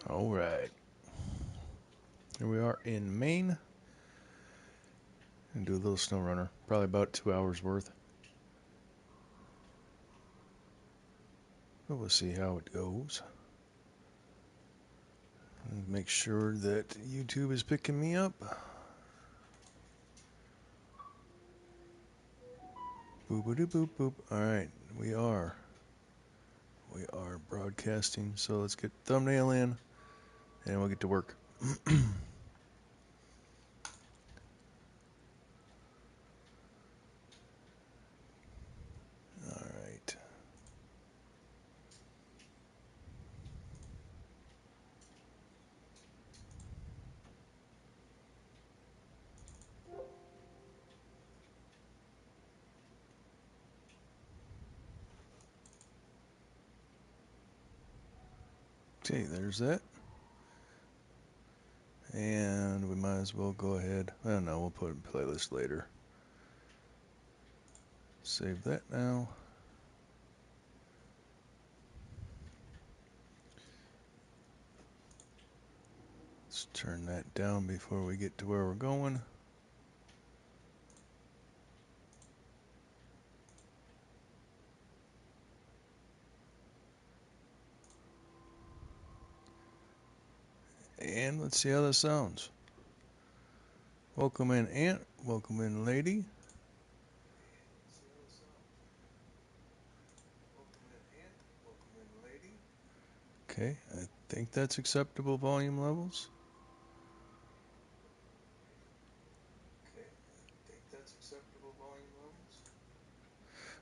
All right. Here we are in Maine. And do a little Snowrunner. Probably about 2 hours worth. But we'll see how it goes. And make sure that YouTube is picking me up. Boop boop boop. Alright, we are broadcasting, so let's get thumbnail in and we'll get to work. Alright. Okay, there's that. And we might as well go ahead. I don't know, we'll put it in playlist later. Save that now. Let's turn that down before we get to where we're going. And let's see how this sounds. Welcome in, Aunt. Welcome in, Lady. Okay, I think that's acceptable volume levels.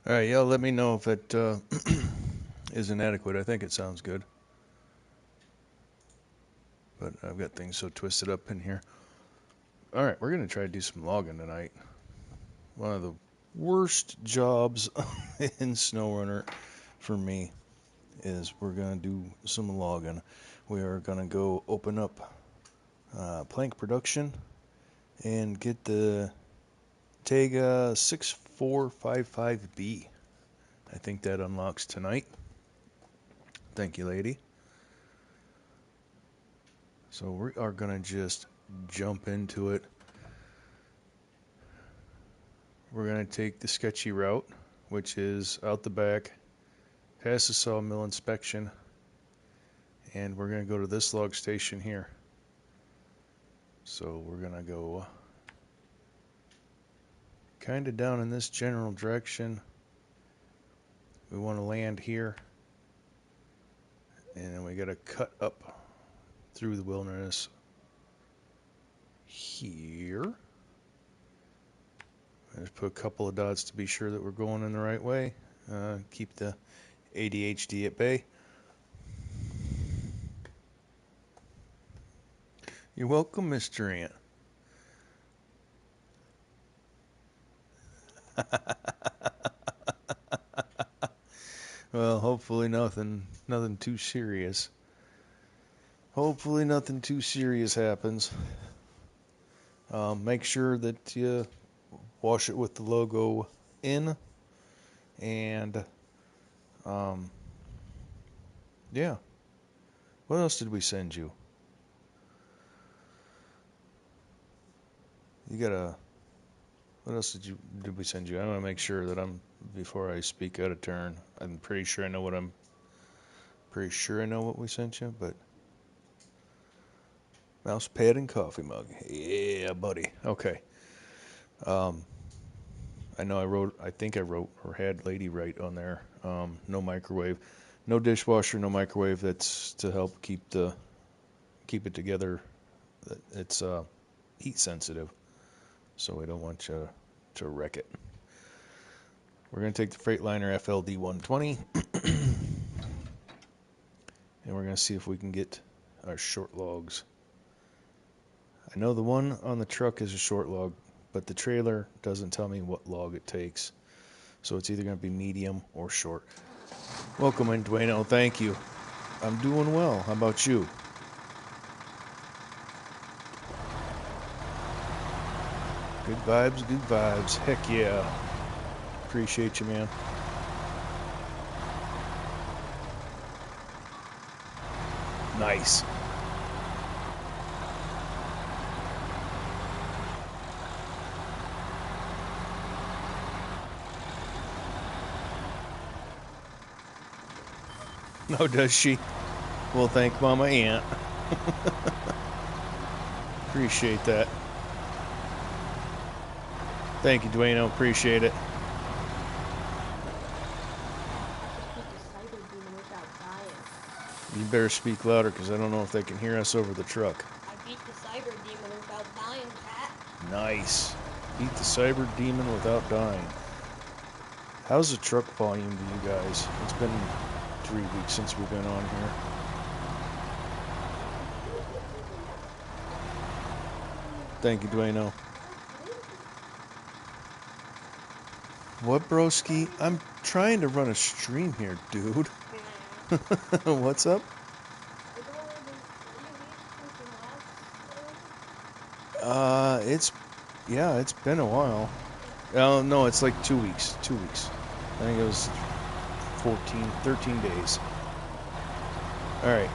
All right, y'all let me know if it is inadequate. I think it sounds good. But I've got things so twisted up in here. All right, we're going to try to do some logging tonight. One of the worst jobs in Snowrunner for me is we're going to do some logging. We are going to go open up Plank Production and get the Tega 6455B. I think that unlocks tonight. Thank you, lady. So we are going to just jump into it. We're going to take the sketchy route, which is out the back, past the sawmill inspection, and we're going to go to this log station here. So we're going to go kind of down in this general direction. We want to land here, and then we got to cut up through the wilderness here. I just put a couple of dots to be sure that we're going in the right way. Keep the ADHD at bay. You're welcome, Mr. Ant. Well, hopefully nothing too serious. Hopefully nothing too serious happens. Make sure that you wash it with the logo in, and yeah. What else did we send you? What else did we send you? I want to make sure that before I speak out of turn. I'm pretty sure I know what we sent you, but mouse pad and coffee mug. Yeah, buddy. Okay. I think I wrote or had lady write on there. No microwave, no dishwasher, no microwave. That's to help keep it together. It's heat sensitive, so we don't want you to wreck it. We're going to take the Freightliner FLD 120 and we're going to see if we can get our short logs. I know the one on the truck is a short log, but the trailer doesn't tell me what log it takes. So it's either going to be medium or short. Welcome in, Dwayne. Thank you. I'm doing well. How about you? Good vibes, good vibes. Heck yeah. Appreciate you, man. Nice. Oh, does she? Well, thank Mama Aunt. Appreciate that. Thank you, Dwayno. Appreciate it. You better speak louder, because I don't know if they can hear us over the truck. I beat the cyber demon without dying, Pat. Nice. Beat the cyber demon without dying. How's the truck volume to you guys? It's been 3 weeks since we've been on here. Thank you, Dwayno. What, broski? I'm trying to run a stream here, dude. What's up? It's been a while. Oh, no, it's like 2 weeks. 2 weeks. I think it was 13 days. Alright.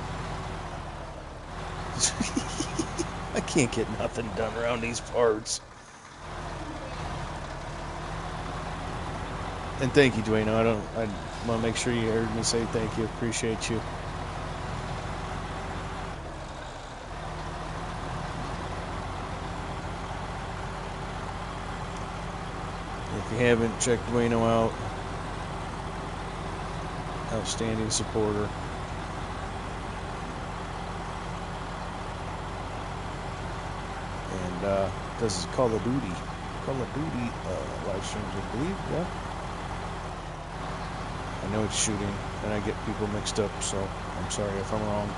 I can't get nothing done around these parts. And thank you, Dwayne. I want to make sure you heard me say thank you. Appreciate you. If you haven't checked Dwayno out, outstanding supporter. And does Call of Duty live streams, I believe. Yeah. I know it's shooting, and I get people mixed up, so I'm sorry if I'm wrong.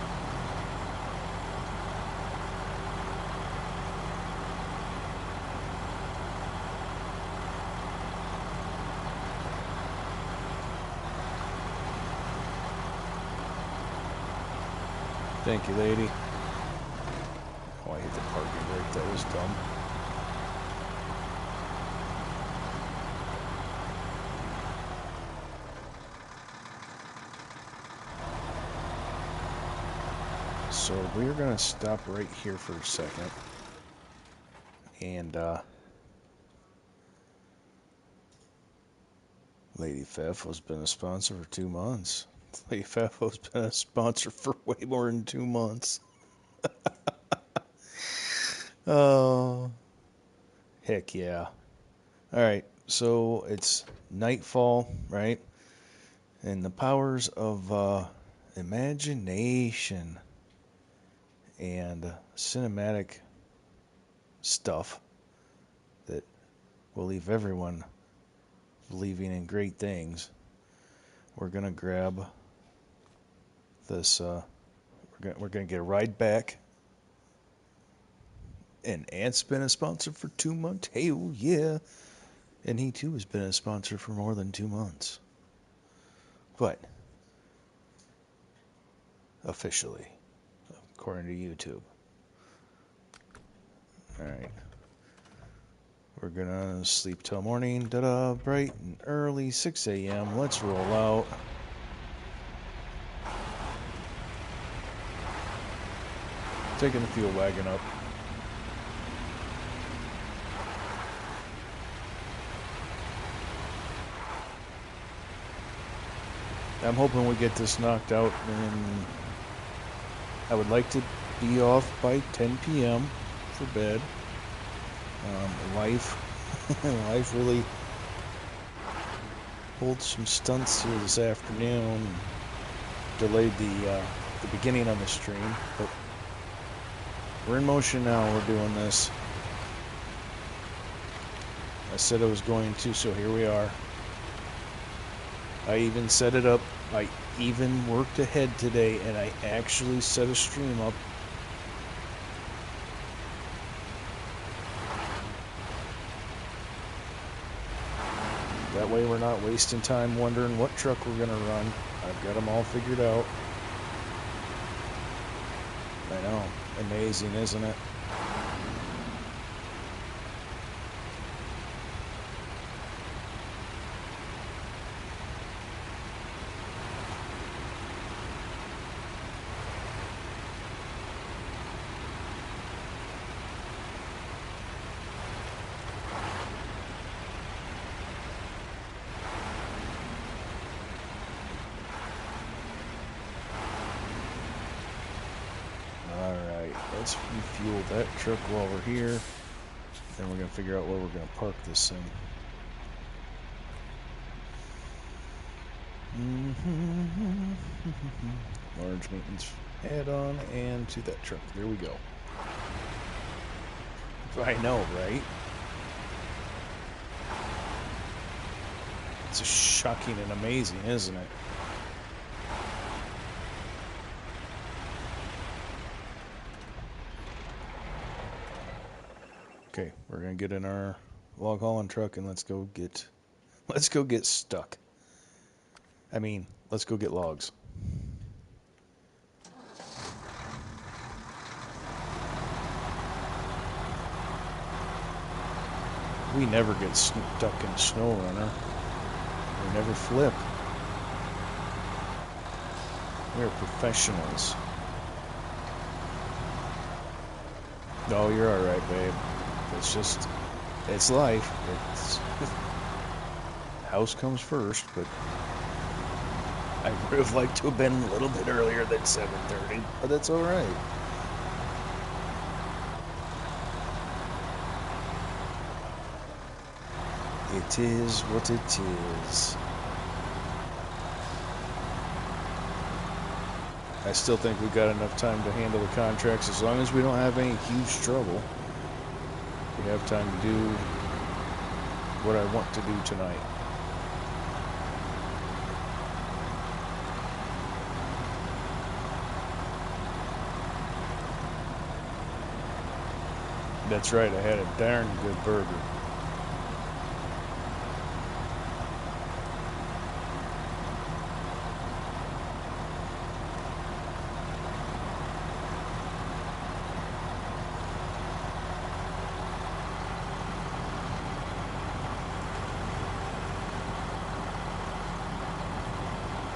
Thank you, lady. Oh, I hit the parking brake. That was dumb. So we're going to stop right here for a second. And, Lady Faffo's been a sponsor for 2 months. Lady Faffo's been a sponsor for way more than 2 months. Oh, heck yeah. Alright, so it's nightfall, right? And the powers of imagination and cinematic stuff that will leave everyone believing in great things. We're gonna grab this. We're gonna get a ride back. And Ant's been a sponsor for 2 months. Hell yeah! And he too has been a sponsor for more than 2 months. But officially, according to YouTube. All right. We're gonna sleep till morning, bright and early, 6 a.m. Let's roll out. Taking the fuel wagon up. I'm hoping we get this knocked out, and I would like to be off by 10 p.m. for bed. Life really pulled some stunts here this afternoon. Delayed the beginning of the stream, but we're in motion now. We're doing this. I said I was going to, so here we are. I even set it up. I even worked ahead today, and I actually set a stream up. That way we're not wasting time wondering what truck we're going to run. I've got them all figured out. I know. Amazing, isn't it? let's refuel that truck while we're here. Then we're going to figure out where we're going to park this thing. Large maintenance add-on and to that truck. There we go. I know, right? It's just shocking and amazing, isn't it? Okay, we're gonna get in our log hauling truck and let's go get stuck. I mean, let's go get logs. We never get stuck in Snowrunner. We never flip. We're professionals. No, you're alright, babe. It's life. House comes first, but I would have liked to have been a little bit earlier than 7:30, but that's alright. It is what it is. I still think we've got enough time to handle the contracts as long as we don't have any huge trouble. We have time to do what I want to do tonight. That's right, I had a darn good burger.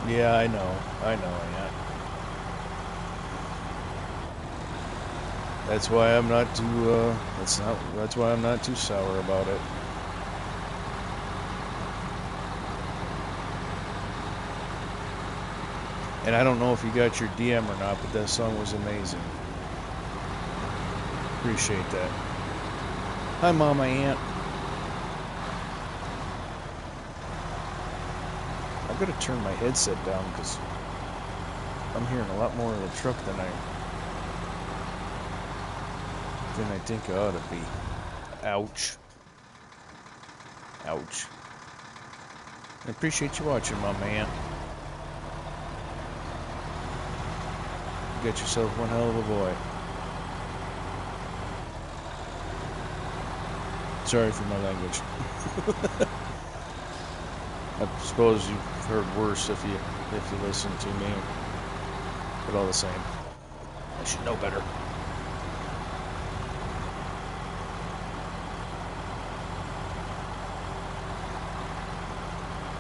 Yeah, I know, Aunt. That's why I'm not too, that's why I'm not too sour about it. And I don't know if you got your DM or not, but that song was amazing. Appreciate that. Hi, Mama Aunt. I've got to turn my headset down because I'm hearing a lot more of the truck than I think I ought to be. Ouch. Ouch. I appreciate you watching, Mama Aunt. You got yourself one hell of a boy. Sorry for my language. I suppose you've heard worse if you listen to me. But all the same, I should know better.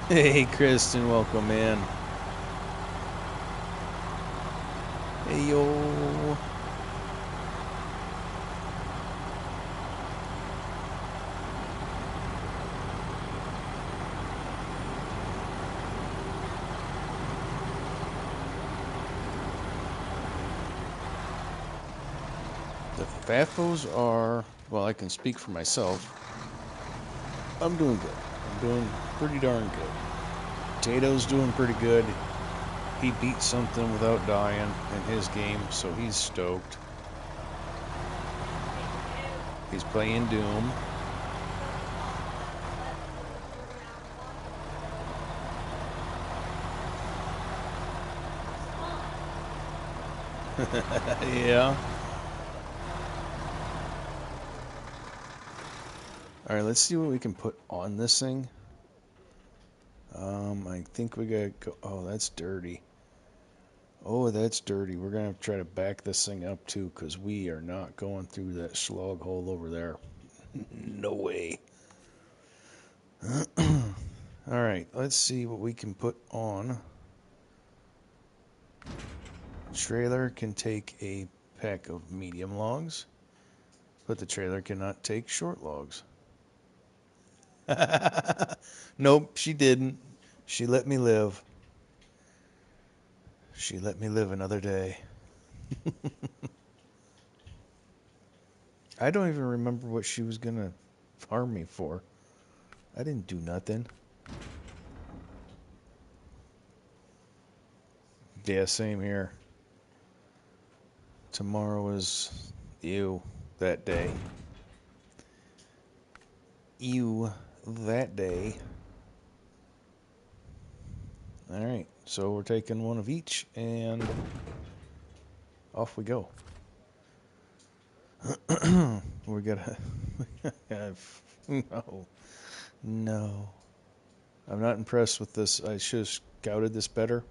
Hey, Kristen, welcome in. Hey, yo. The FAFOs are, well, I can speak for myself. I'm doing good. I'm doing pretty darn good. Potato's doing pretty good. He beat something without dying in his game, so he's stoked. He's playing Doom. Yeah. Alright, let's see what we can put on this thing. I think we gotta go. Oh, that's dirty. Oh, that's dirty. We're gonna have to try to back this thing up too, because we are not going through that slog hole over there. No way. Alright, let's see what we can put on. Trailer can take a pack of medium logs, but the trailer cannot take short logs. Nope, she didn't. She let me live. She let me live another day. I don't even remember what she was gonna harm me for. I didn't do nothing. Yeah, same here. Tomorrow is that day. That day. Alright, so we're taking one of each, and off we go. We gotta... No. I'm not impressed with this. I should have scouted this better.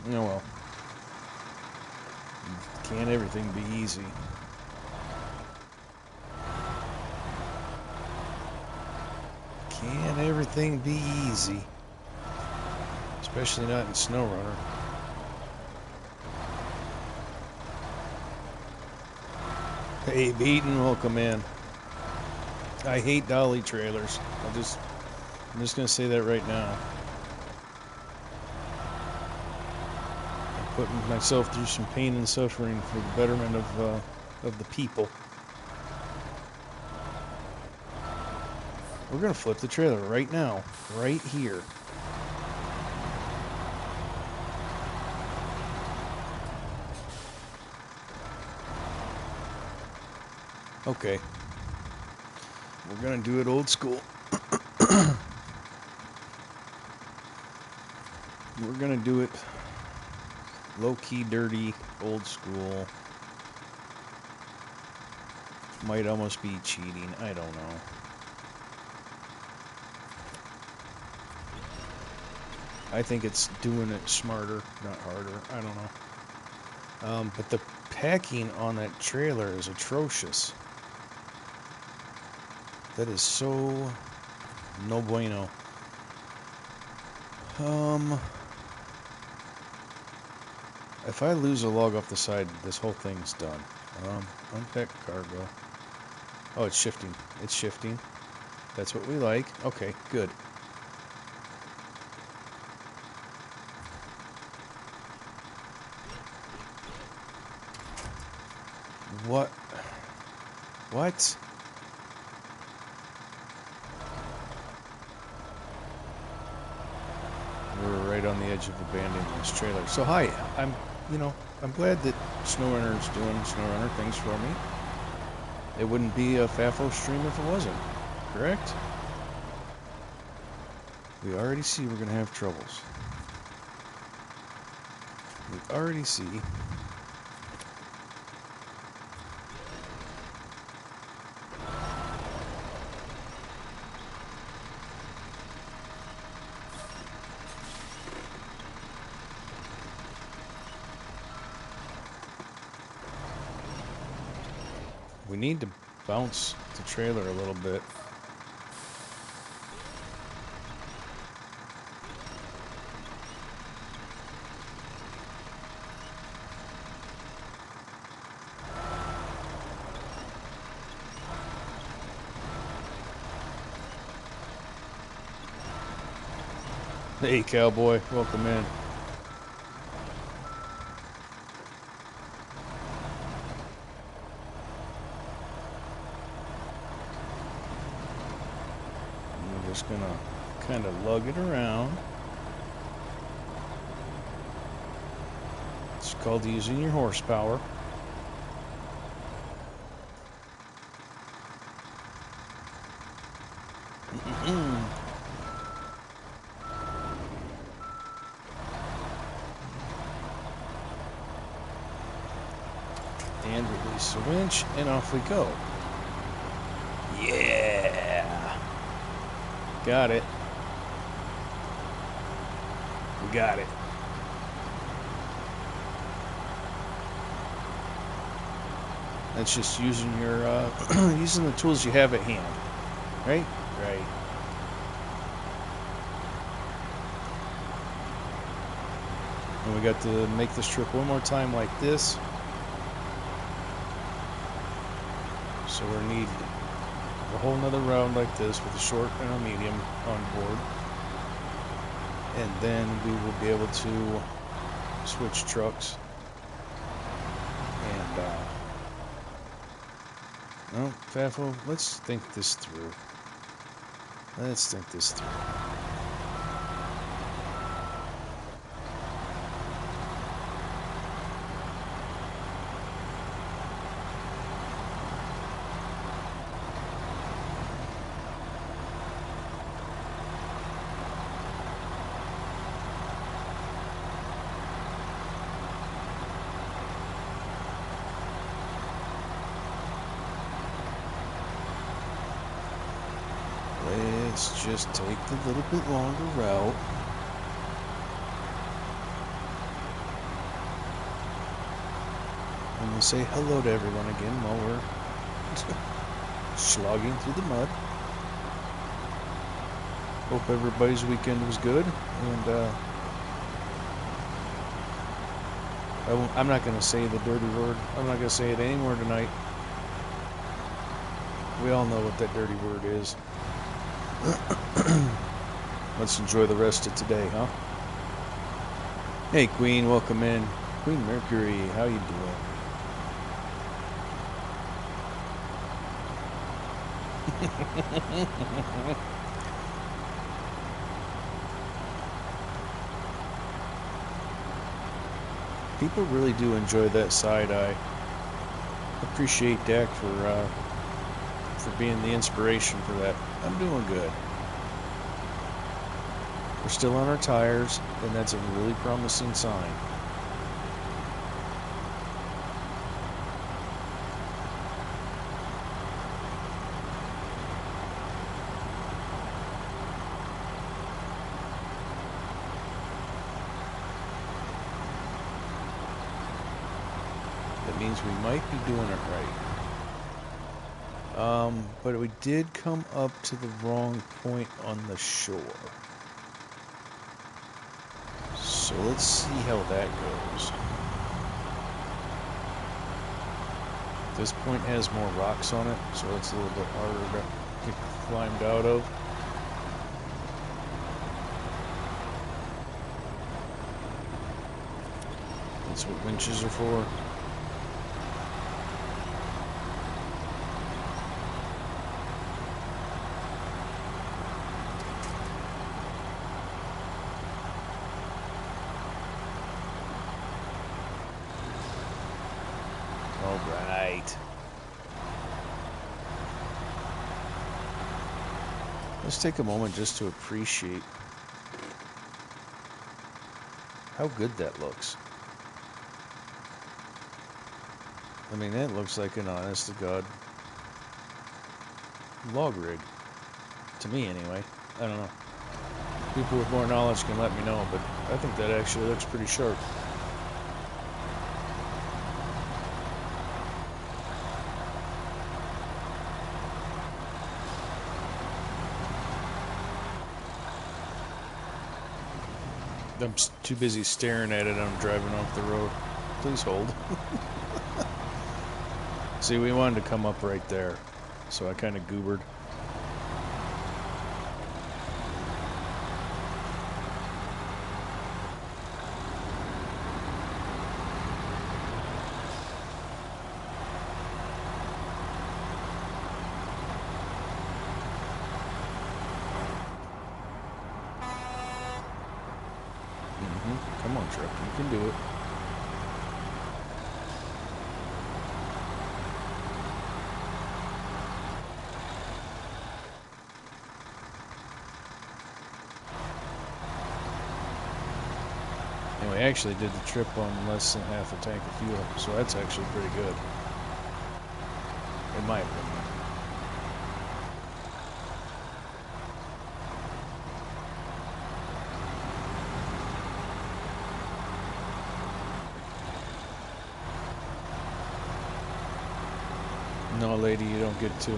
Oh well. Can't everything be easy? Can't everything be easy? Especially not in Snowrunner. Hey, Beaton, welcome in. I hate dolly trailers. I'm just gonna say that right now. I'm putting myself through some pain and suffering for the betterment of the people. We're gonna flip the trailer right now, right here. Okay. We're gonna do it old school. We're gonna do it low-key, dirty, old school. Might almost be cheating. I don't know. I think it's doing it smarter, not harder. I don't know. But the packing on that trailer is atrocious. That is so no bueno. If I lose a log off the side, this whole thing's done. Unpack cargo. Oh, it's shifting. It's shifting. That's what we like. Okay, good. What? What? We're right on the edge of abandoning this trailer. So hi, I'm glad that Snowrunner's doing Snowrunner things for me. It wouldn't be a FAFO stream if it wasn't, correct? We already see we're gonna have troubles. We already see. We need to bounce the trailer a little bit. Hey, cowboy, welcome in. We're just gonna kind of lug it around. It's called using your horsepower. And release the winch, and off we go. Yeah! Got it. We got it. That's just using your using the tools you have at hand, right? Right. And we got to make this trip one more time like this. So we're gonna need a whole nother round like this with a short and a medium on board. And then we will be able to switch trucks and No, Fafo, let's think this through. Let's think this through. Let's just take the little bit longer route. And we'll say hello to everyone again while we're slogging through the mud. Hope everybody's weekend was good. And I'm not going to say the dirty word. I'm not going to say it anymore tonight. We all know what that dirty word is. Let's enjoy the rest of today, huh? Hey, Queen, welcome in. Queen Mercury, how you doing? People really do enjoy that side eye. Appreciate Dak for being the inspiration for that. I'm doing good. We're still on our tires, and that's a really promising sign. That means we might be doing it right. But we did come up to the wrong point on the shore. So let's see how that goes. This point has more rocks on it, so it's a little bit harder to get climbed out of. That's what winches are for. Let's take a moment just to appreciate how good that looks. I mean, that looks like an honest to God log rig. To me, anyway. I don't know. People with more knowledge can let me know, but I think that actually looks pretty sharp. I'm too busy staring at it. I'm driving off the road. Please hold. See, we wanted to come up right there, so I kind of goobered. Come on, truck. You can do it. And we actually did the trip on less than half a tank of fuel, so that's actually pretty good. In my opinion. No, lady, you don't get to.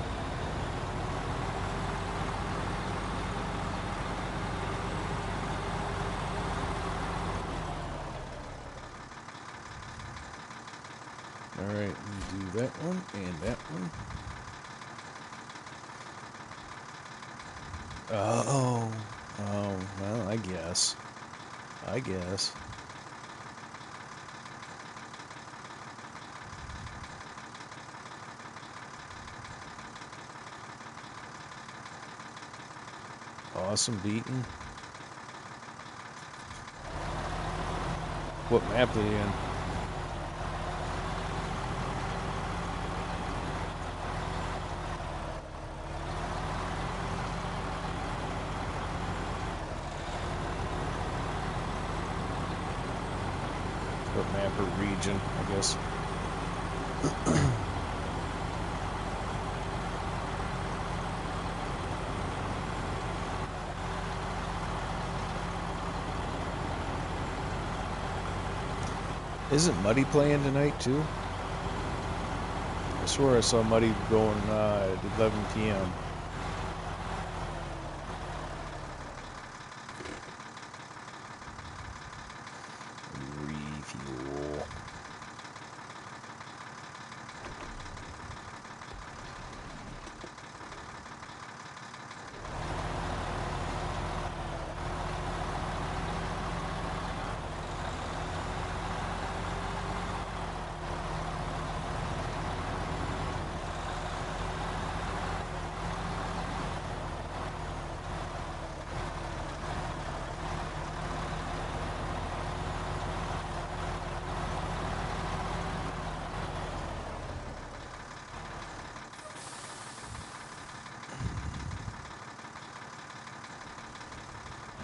Alright, we do that one and that one. Oh, well, I guess. Awesome beaten. What map are you in? What map or region, I guess. Isn't Muddy playing tonight too? I swear I saw Muddy going at 11 p.m. Refuel.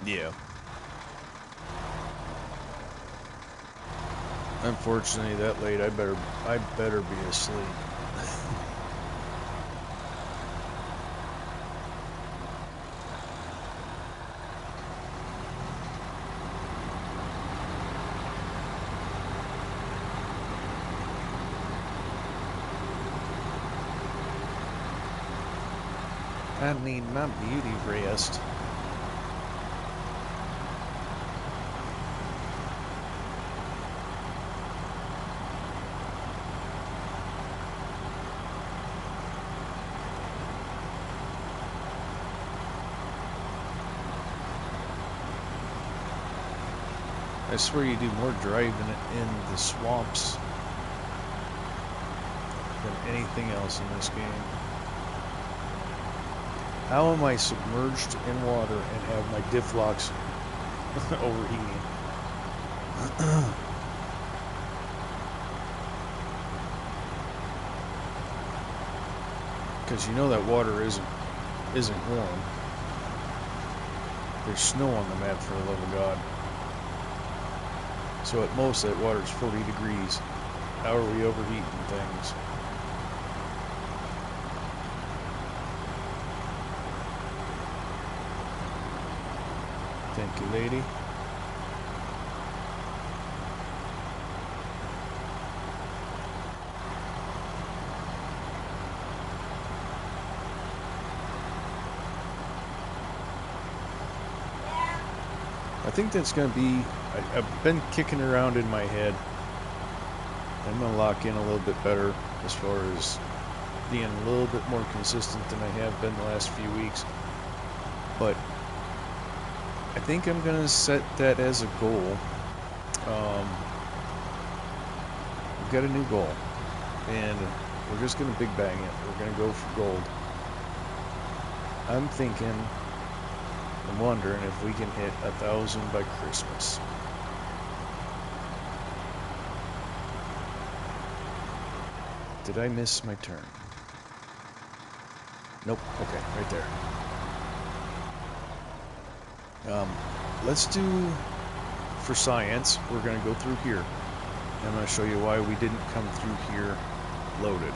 Yeah. Unfortunately, that late, I better be asleep. I need my beauty rest. I swear you do more driving in the swamps than anything else in this game. How am I submerged in water and have my diff locks overheating? Because you know that water isn't warm. There's snow on the map, for the love of God. So at most that water's 40 degrees. How are we overheating things? Thank you, lady. I think that's going to be... I've been kicking around in my head. I'm going to lock in a little bit better as far as being a little bit more consistent than I have been the last few weeks. But I think I'm going to set that as a goal. We've got a new goal. And we're just going to big bang it. We're going to go for gold. I'm thinking... I'm wondering if we can hit 1,000 by Christmas. Did I miss my turn? Nope. Okay, right there. Let's do, for science, we're going to go through here. I'm going to show you why we didn't come through here loaded.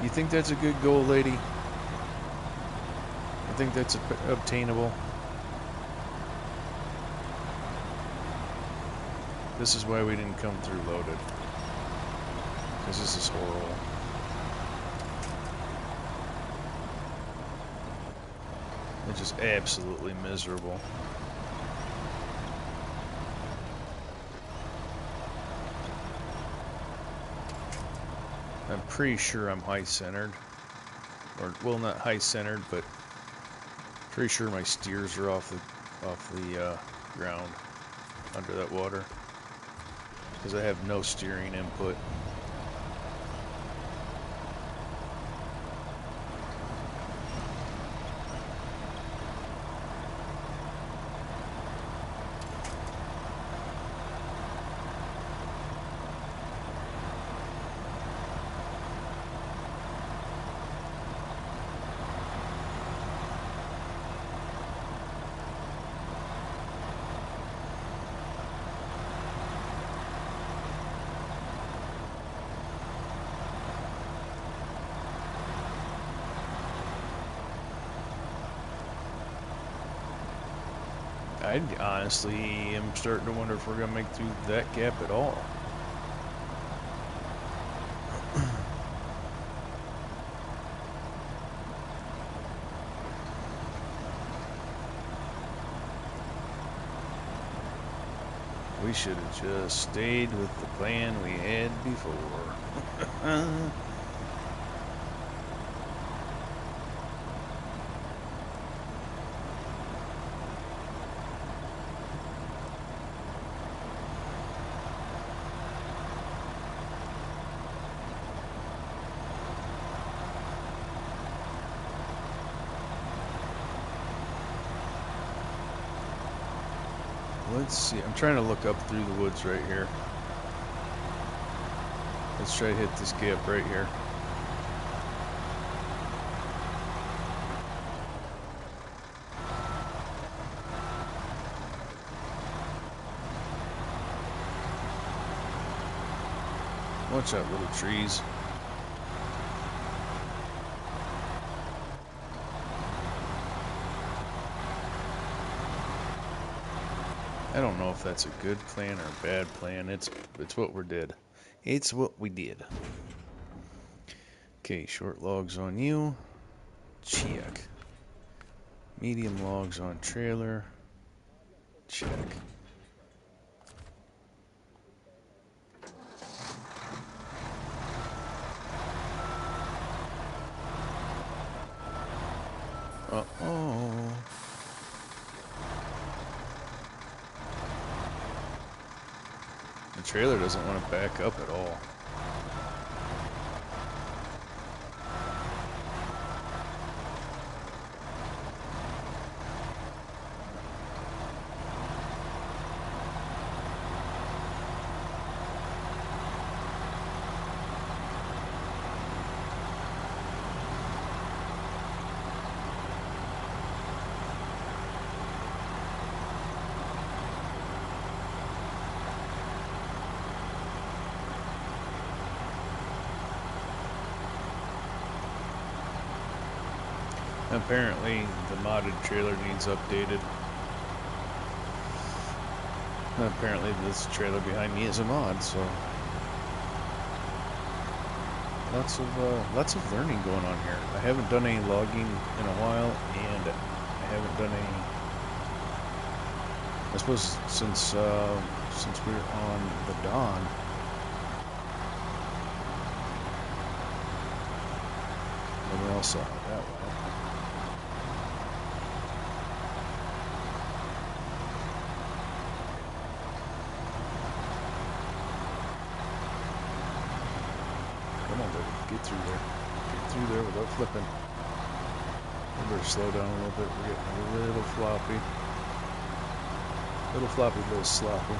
You think that's a good goal, lady? I think that's obtainable. This is why we didn't come through loaded. Because this is horrible. It's just absolutely miserable. I'm pretty sure I'm high-centered. Or, well, not high-centered, but pretty sure my steers are off the ground under that water. Because I have no steering input. I honestly am starting to wonder if we're gonna make through that gap at all. We should have just stayed with the plan we had before. Let's see. I'm trying to look up through the woods right here. Let's try to hit this gap right here. Watch out, little trees. I don't know if that's a good plan or a bad plan. It's what we did. It's what we did. Okay, short logs on you. Check. Medium logs on trailer. Check. Uh-oh. The trailer doesn't want to back up at all. Apparently, the modded trailer needs updated. Apparently, this trailer behind me is a mod, so lots of learning going on here. I haven't done any logging in a while, and I haven't done any. I suppose since we're on the Dawn. Nobody else saw it that way. Come on, baby. Get through there. Get through there without flipping. We better slow down a little bit. We're getting a little floppy. Little floppy, little sloppy.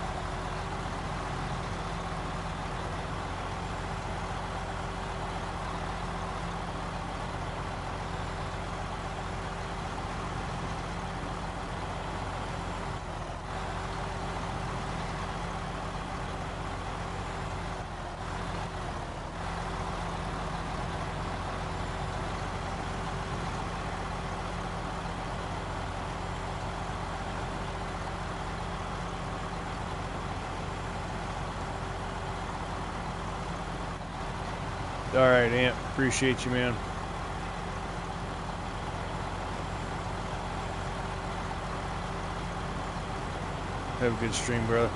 All right, Ant. Appreciate you, man. Have a good stream, brother.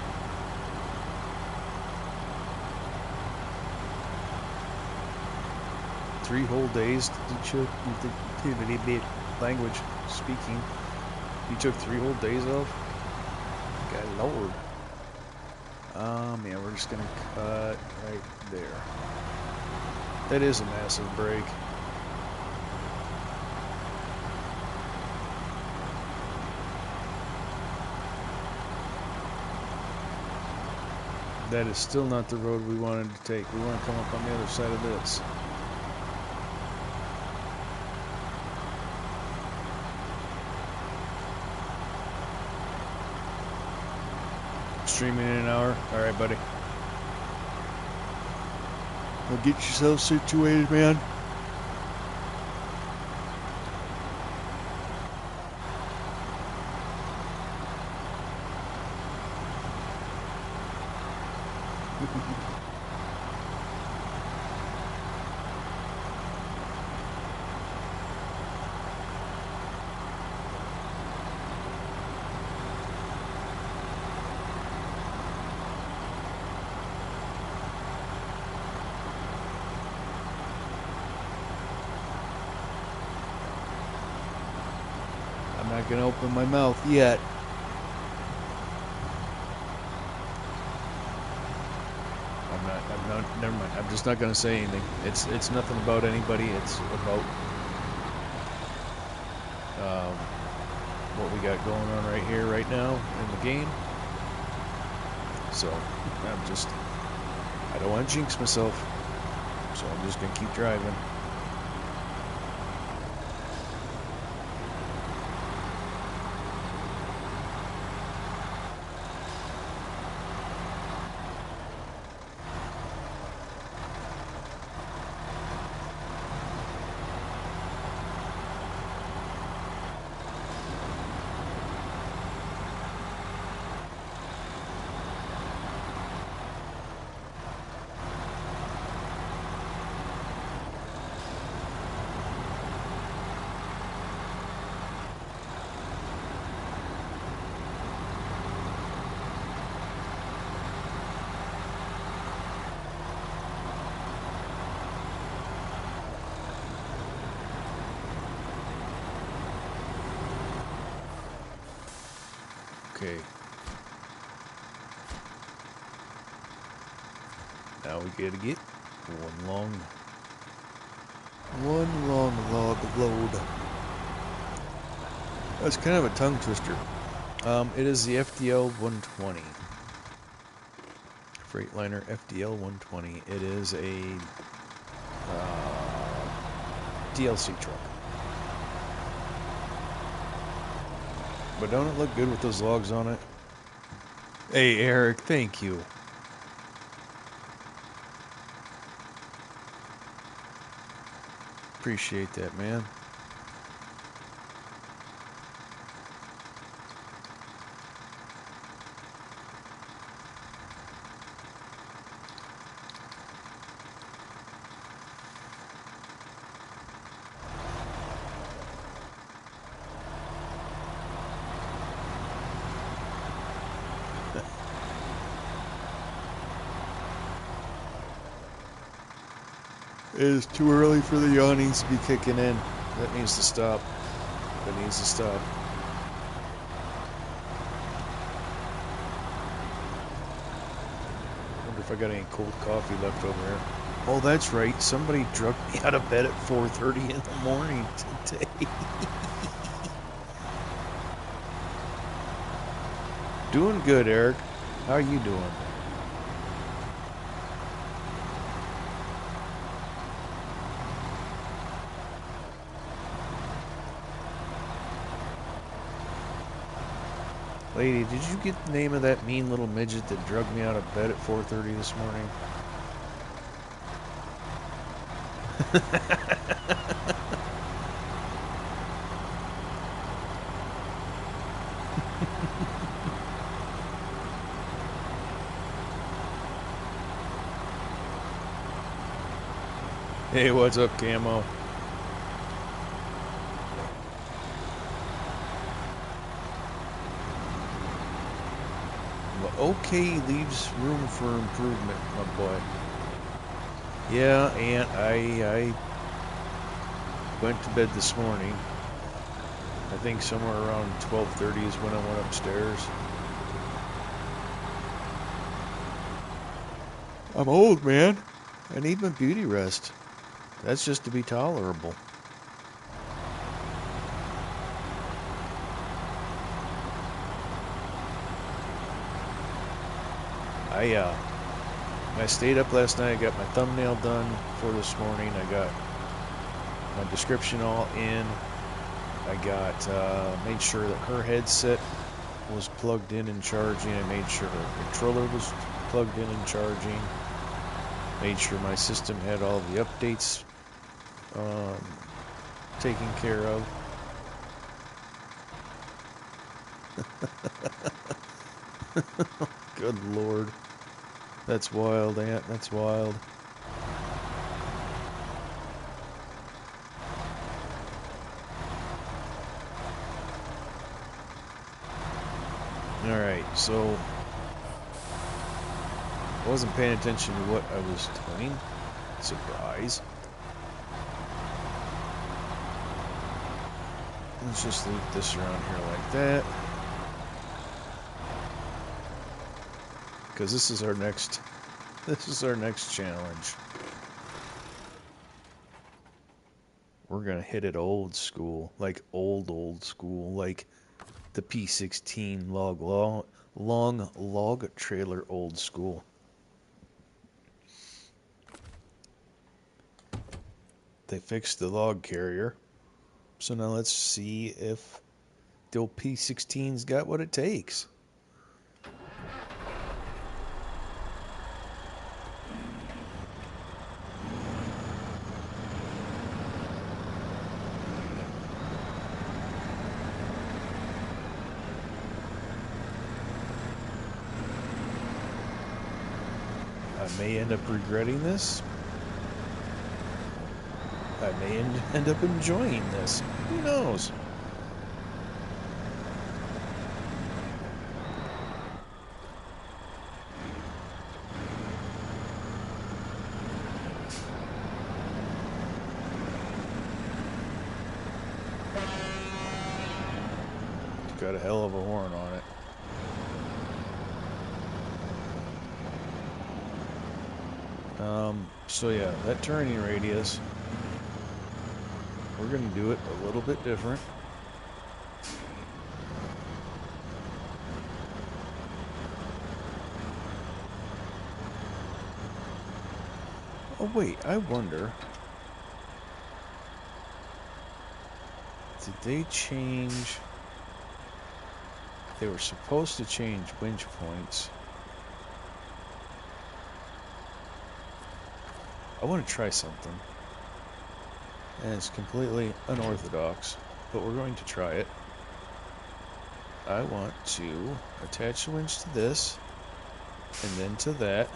Three whole days to teach language speaking. You took 3 whole days off? God Lord. Yeah, we're just gonna cut right there. That is a massive break. That is still not the road we wanted to take. We want to come up on the other side of this. Streaming in an hour. All right, buddy. Well, get yourself situated, man. I'm not gonna open my mouth yet. Never mind. I'm just not gonna say anything. It's nothing about anybody. It's about what we got going on right here, right now in the game. So I don't want to jinx myself. So I'm just gonna keep driving. Okay. Now we gotta get one long log load. That's kind of a tongue twister. It is the FDL 120. Freightliner FDL 120. It is a DLC truck. But don't it look good with those logs on it? Hey, Eric, thank you. Appreciate that, man. It is too early for the yawnings to be kicking in. That needs to stop. That needs to stop. Wonder if I got any cold coffee left over here. Oh, that's right. Somebody drug me out of bed at 4:30 in the morning today. Doing good, Eric. How are you doing? Lady, did you get the name of that mean little midget that drugged me out of bed at 4:30 this morning? Hey, what's up, Camo? Well, okay leaves room for improvement, my boy. Yeah, and I went to bed this morning. I think somewhere around 12:30 is when I went upstairs. I'm old, man. I need my beauty rest. That's just to be tolerable. I stayed up last night. I got my thumbnail done for this morning. I got my description all in. I got made sure that her headset was plugged in and charging. I made sure her controller was plugged in and charging. Made sure my system had all the updates taken care of. Good Lord. That's wild, Ant. That's wild. Alright, so I wasn't paying attention to what I was doing. Surprise. Let's just loop this around here like that. Because this is our next challenge. We're gonna hit it old school, like old school, like the P16 long log trailer old school. They fixed the log carrier, so now let's see if the old P16's got what it takes. I may end up regretting this. I may end up enjoying this. Who knows? It's got a hell of a horn on it. So yeah, that turning radius, we're going to do it a little bit different. Oh wait, I wonder, did they change? They were supposed to change winch points. I want to try something. And it's completely unorthodox, but we're going to try it. I want to attach the winch to this, and then to that.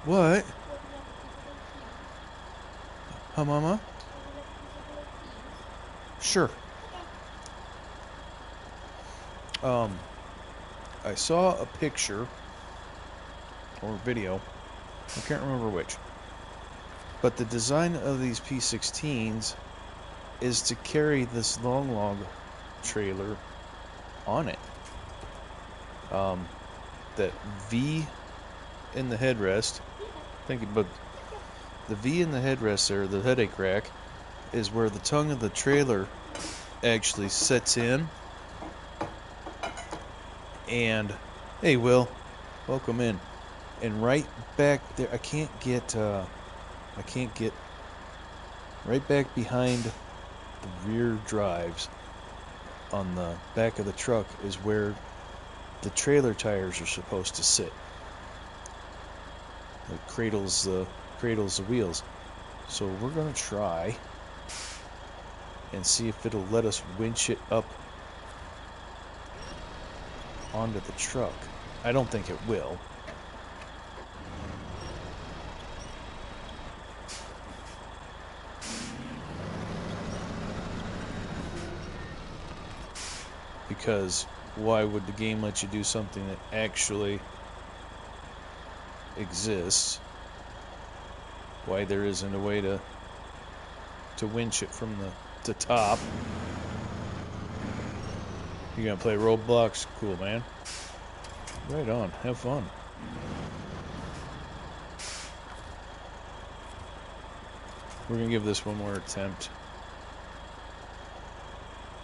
What? Huh, Mama? Sure. I saw a picture or video, I can't remember which, but the design of these P16s is to carry this long log trailer on it. That V in the headrest, think about the V in the headrest there, the headache rack, is where the tongue of the trailer actually sets in. And hey, Will, welcome in. And right back there, I can't get right back behind the rear drives on the back of the truck is where the trailer tires are supposed to sit. It cradles the wheels. So we're gonna try and see if it'll let us winch it up onto the truck. I don't think it will. Because why would the game let you do something that actually exists? Why there isn't a way to winch it from the top? You gonna play Roblox? Cool, man. Right on. Have fun. We're gonna give this one more attempt,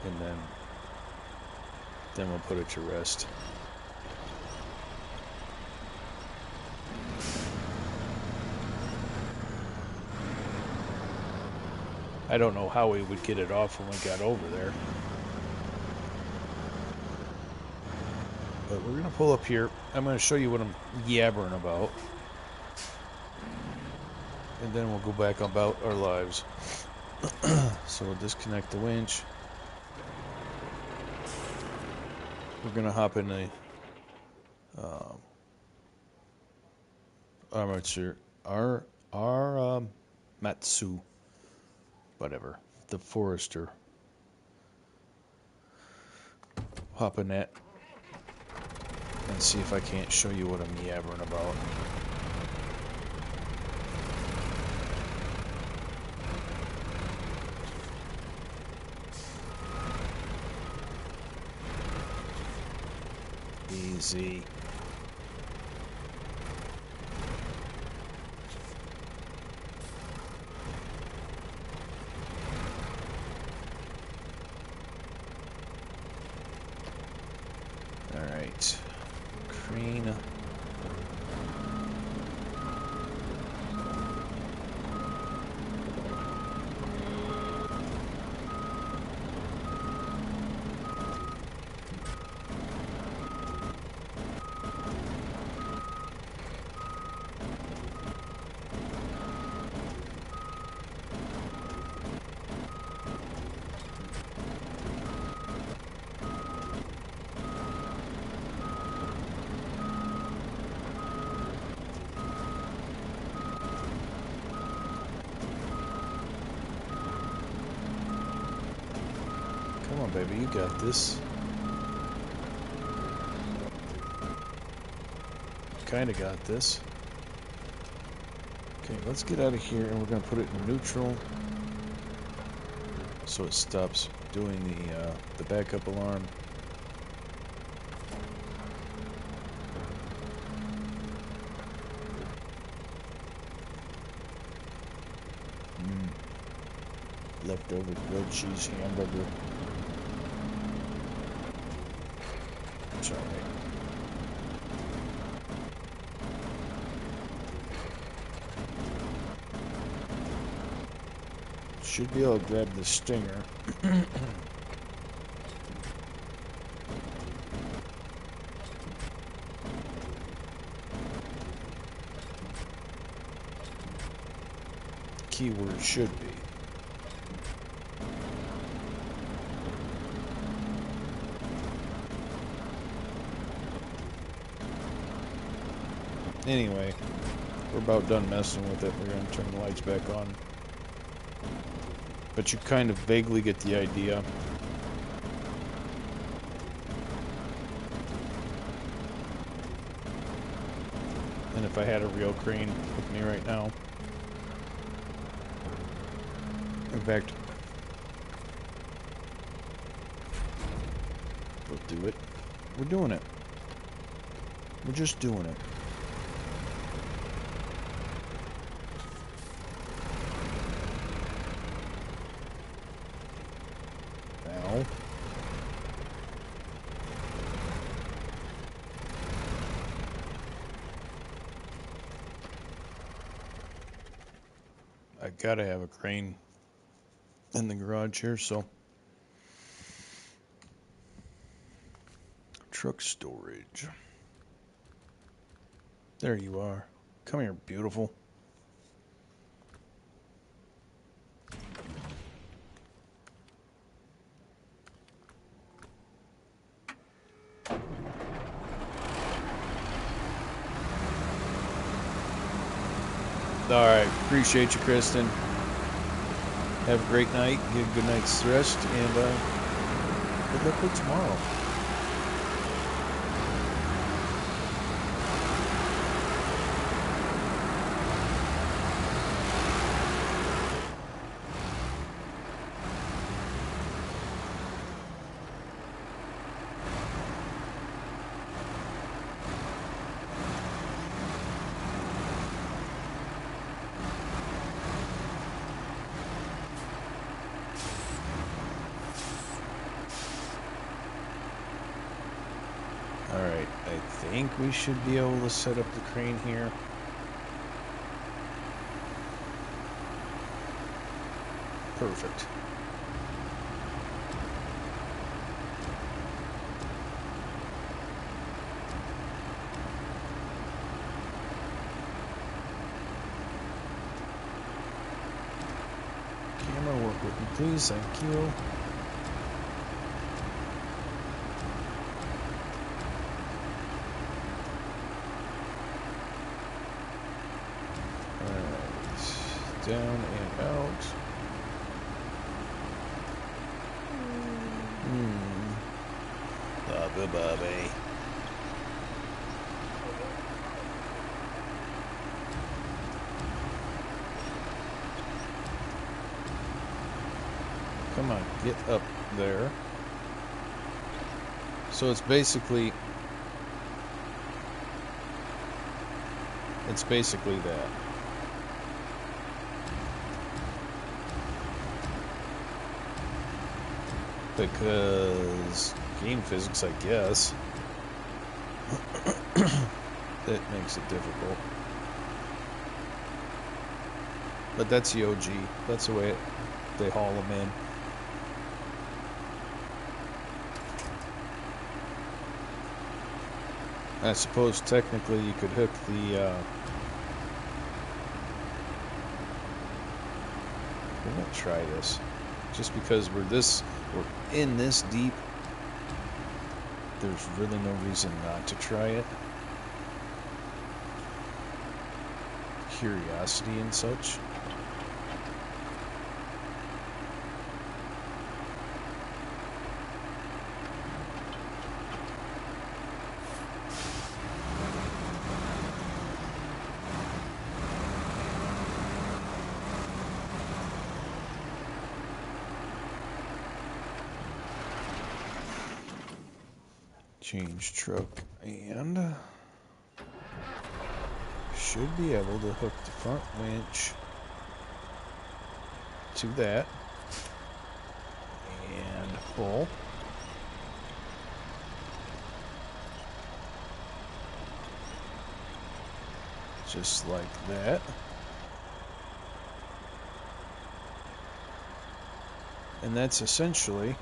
and then we'll put it to rest. I don't know how we would get it off when we got over there. But we're going to pull up here. I'm going to show you what I'm yabbering about. And then we'll go back about our lives. So we'll disconnect the winch. We're going to hop in armature, Matsu, whatever, the forester. Hop in that and see if I can't show you what I'm yabbering about. Easy. All right, crane. Come on, baby, you got this. Kinda got this. Okay, let's get out of here and we're gonna put it in neutral so it stops doing the backup alarm. Leftover grilled cheese hamburger. It's alright. Should be able to grab the stinger. Keyword should be. Anyway, we're about done messing with it. We're going to turn the lights back on. But you kind of vaguely get the idea. And if I had a real crane with me right now. In fact, we'll do it. We're doing it. We're just doing it. Now. I gotta have a crane in the garage here, so. Truck storage. There you are. Come here, beautiful. Alright, appreciate you, Kristen. Have a great night, get a good night's rest, and good luck with tomorrow. Alright, I think we should be able to set up the crane here. Perfect. Camera, work with me, please. Thank you. Down and out. Bobby, Bobby. Come on, get up there. So it's basically that. Because game physics, I guess, that makes it difficult. But that's the OG. That's the way they haul them in. I suppose technically you could hook the we're gonna try this. Just because we're in this deep, there's really no reason not to try it. Curiosity and such. Change truck and should be able to hook the front winch to that and pull. Just like that. And that's essentially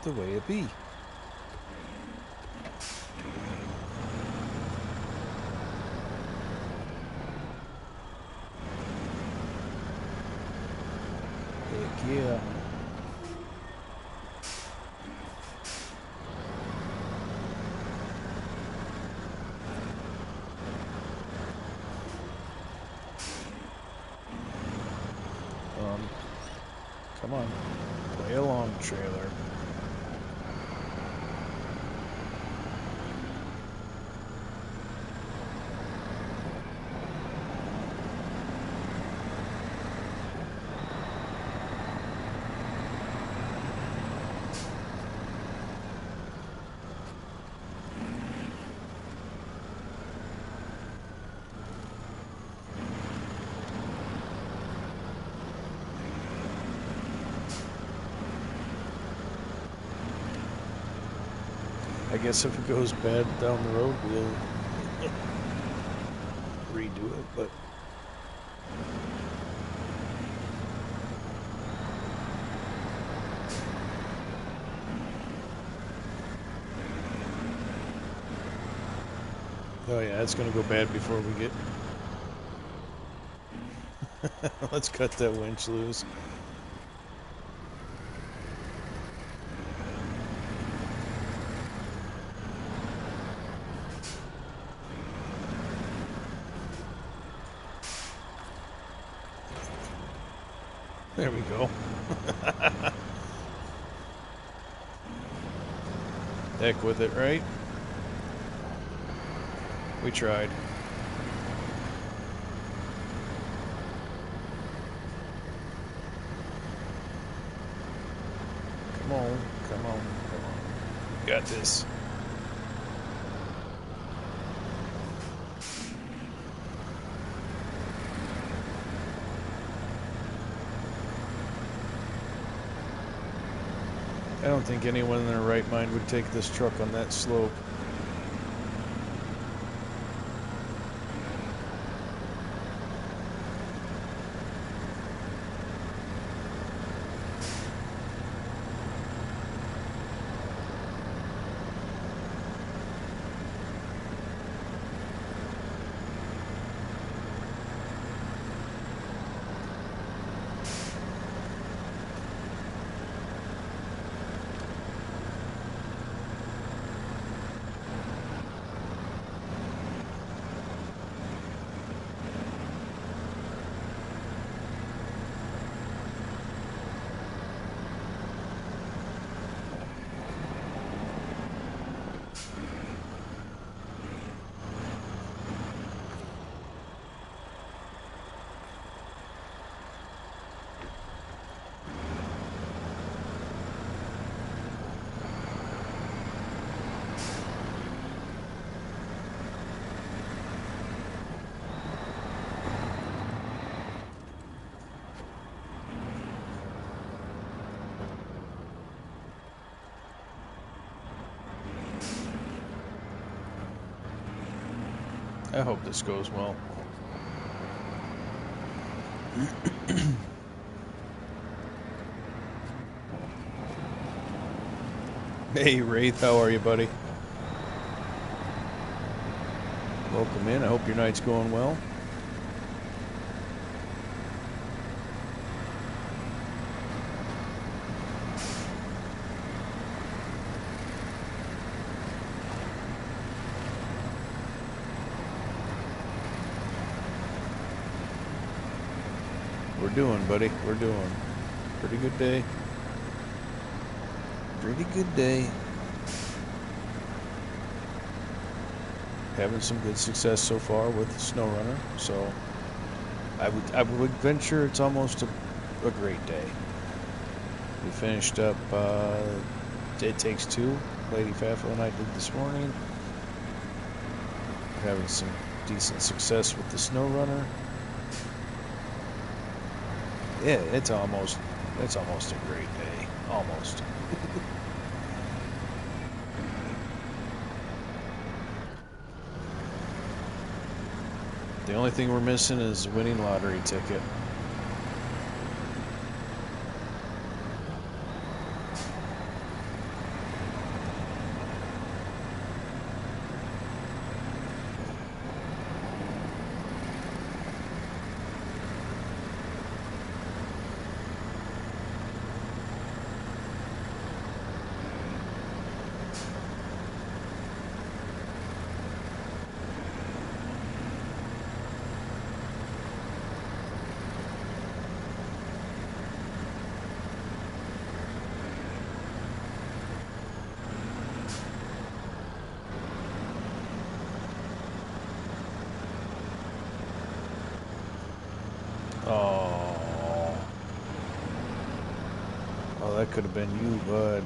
the way it be. Heck yeah. Come on. Play along, trailer. I guess if it goes bad down the road, we'll redo it, but oh yeah, it's gonna go bad before we get let's cut that winch loose. There we go. Heck with it, right? We tried. Come on, come on, come on. You got this. I don't think anyone in their right mind would take this truck on that slope. I hope this goes well. Hey, Wraith, how are you, buddy? Welcome in. I hope your night's going well. We're doing, buddy. We're doing. Pretty good day. Pretty good day. Having some good success so far with Snowrunner, so I would venture it's almost a great day. We finished up It Takes Two, Lady Faffo and I did this morning. Having some decent success with the Snowrunner. Yeah, it's almost a great day. Almost. The only thing we're missing is a winning lottery ticket. Oh. Oh, that could have been you, bud.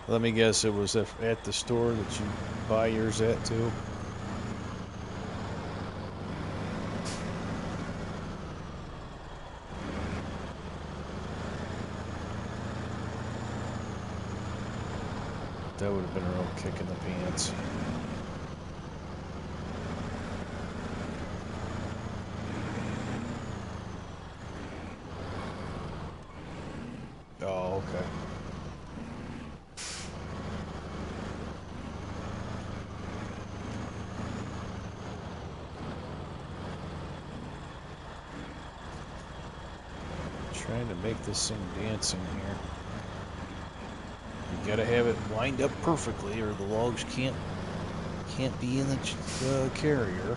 Let me guess, it was at the store that you buy yours at, too? That would have been a real kick in the pants. Oh, okay. Trying to make this thing dancing here. You gotta have it lined up perfectly, or the logs can't be in the carrier.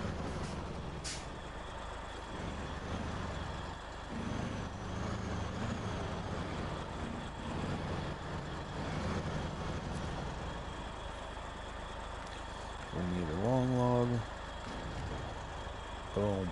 We need a long log. Boom.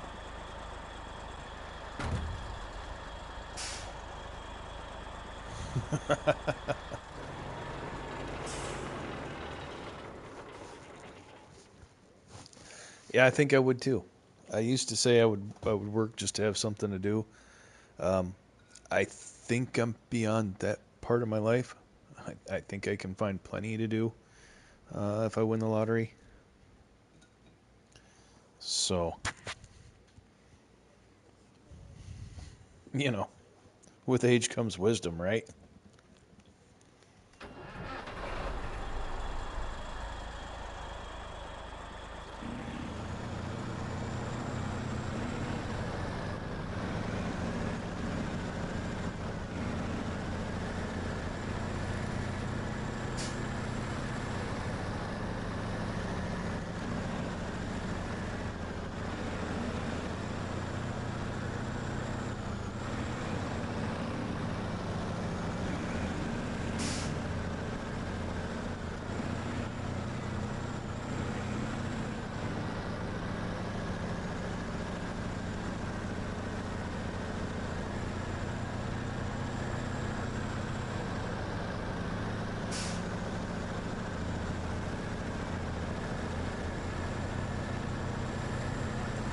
Yeah, I think I would too. I used to say I would work just to have something to do. I think I'm beyond that part of my life. I think I can find plenty to do if I win the lottery. So, you know, with age comes wisdom, right?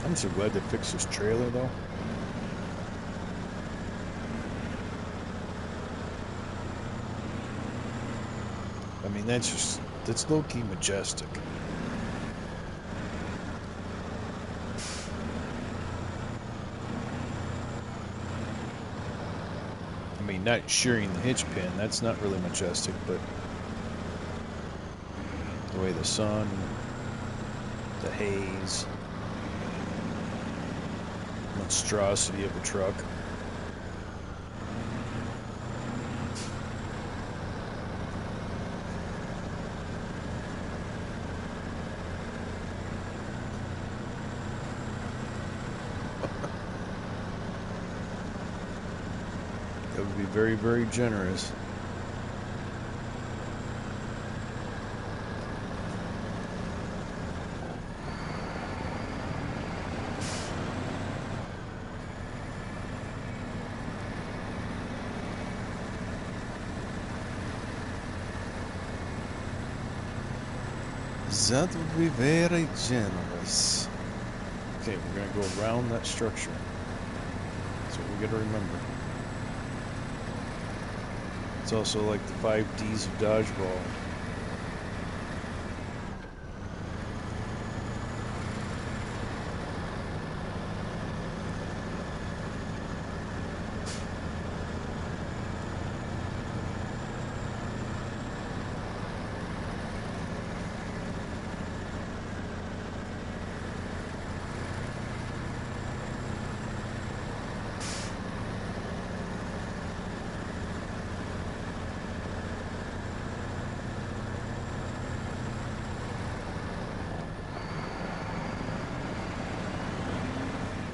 I'm so glad they fixed this trailer, though. I mean, that's low-key majestic. mean, not shearing the hitch pin, that's not really majestic, but the way the sun, the haze, monstrosity of a truck. That would be very, very generous. That would be very generous. Okay, we're going to go around that structure. That's what we got to remember. It's also like the 5 Ds of dodgeball.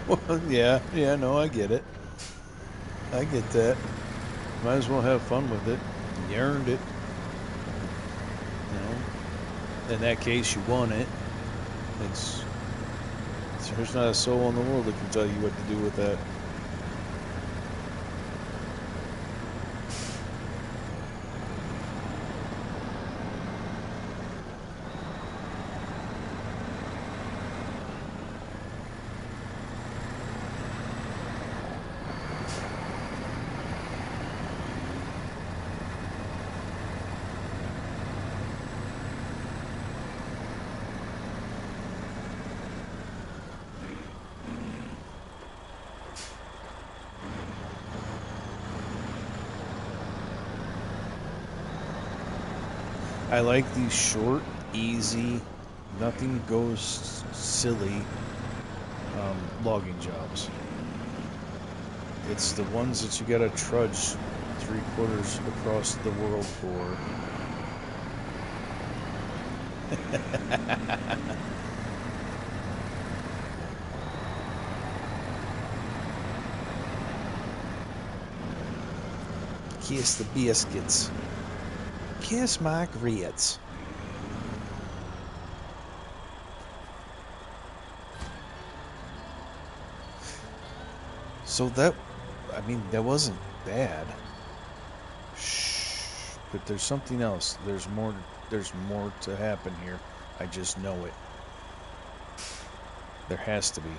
Well, yeah, no, I get it. I get that. Might as well have fun with it. You earned it. You know, in that case, you won it. There's not a soul in the world that can tell you what to do with that. I like these short, easy, nothing goes silly logging jobs. It's the ones that you gotta trudge 3/4 across the world for. Kiss the biscuits. Kiss my grits. So that wasn't bad. Shh. But there's something else. There's more to happen here. I just know it. There has to be.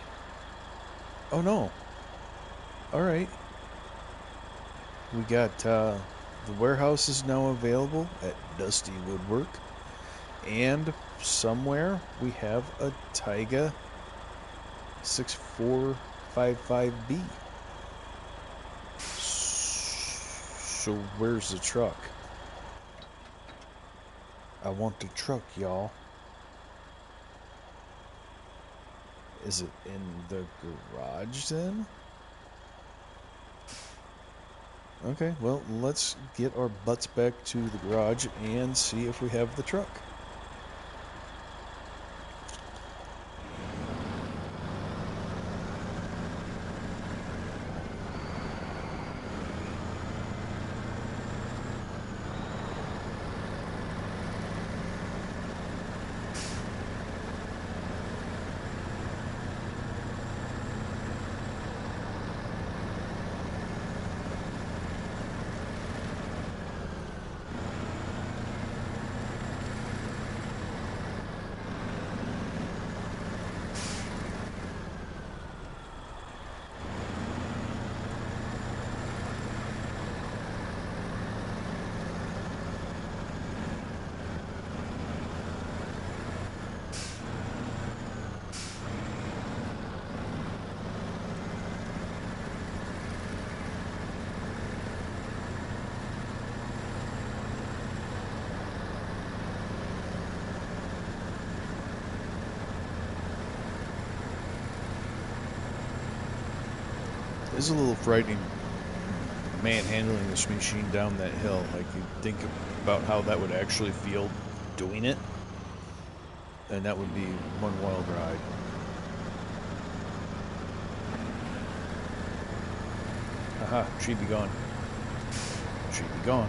Oh no. All right. We got the warehouse is now available at Dusty Woodwork, and somewhere we have a Taiga 6455B. So where's the truck? I want the truck, y'all. Is it in the garage then? Okay, well, let's get our butts back to the garage and see if we have the truck. It's a little frightening manhandling this machine down that hill. Like, you think about how that would actually feel doing it, and that would be one wild ride. Haha, she'd be gone. She'd be gone.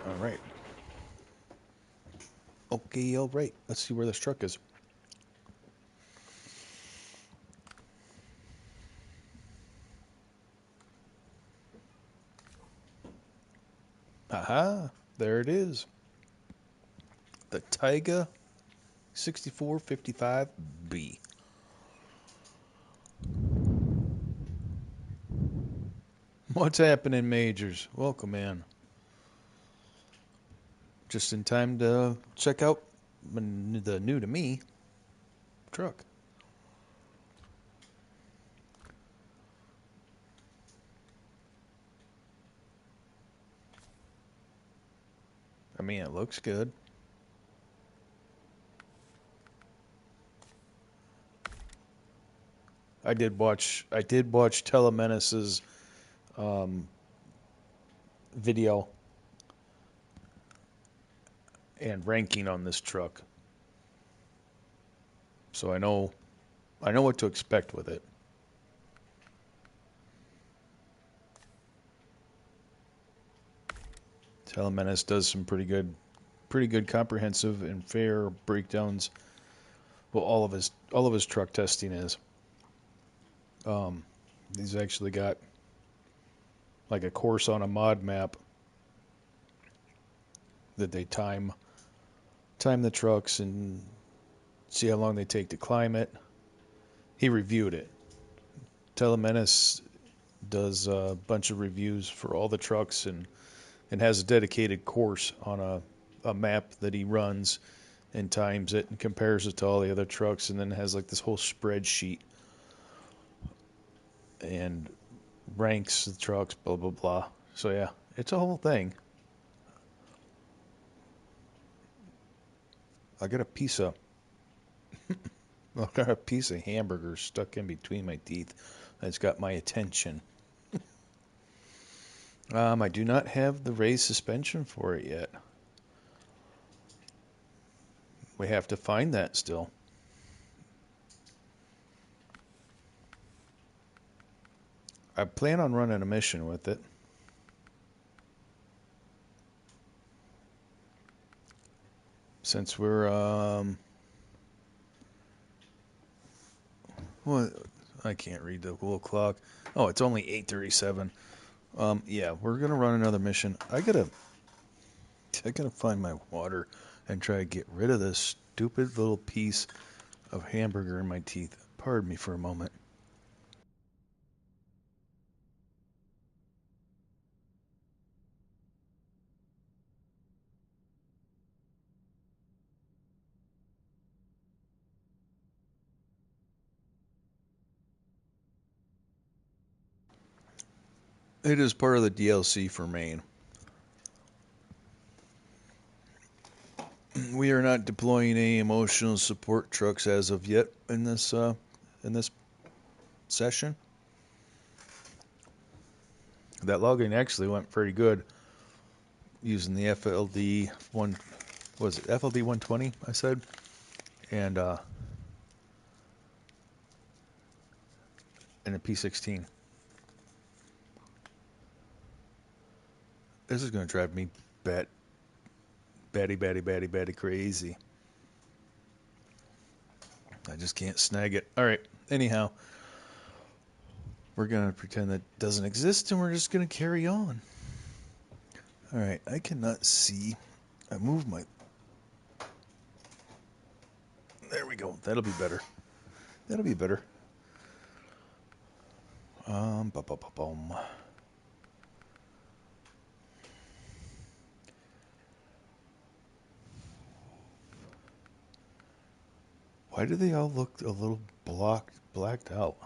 All right. Okay, all right. Let's see where this truck is. Aha, there it is. The Taiga 6455B. What's happening, Majors? Welcome in. Just in time to check out the new to me truck. I mean, it looks good. I did watch Telemenace's video and ranking on this truck, so I know what to expect with it. Telemenace does some pretty good comprehensive and fair breakdowns. Well, all of his truck testing is. He's actually got like a course on a mod map that they time the trucks and see how long they take to climb it. He reviewed it. Telemenace does a bunch of reviews for all the trucks and has a dedicated course on a map that he runs and times it and compares it to all the other trucks, and then has like this whole spreadsheet and ranks the trucks, blah blah blah. So yeah, it's a whole thing. I got a piece of hamburger stuck in between my teeth. That's got my attention. I do not have the raised suspension for it yet. We have to find that still. I plan on running a mission with it. Since we're well, I can't read the little clock. Oh, it's only 8:37. Yeah, we're gonna run another mission. I gotta find my water and try to get rid of this stupid little piece of hamburger in my teeth. Pardon me for a moment. It is part of the DLC for Maine. We are not deploying any emotional support trucks as of yet in this session. That logging actually went pretty good using the FLD FLD 120? I said, and a P16. This is going to drive me batty crazy. I just can't snag it. All right. Anyhow, we're going to pretend that doesn't exist, and we're just going to carry on. All right. I cannot see I moved my... There we go. That'll be better. That'll be better. Ba-ba-ba-bum. Why do they all look a little blacked out?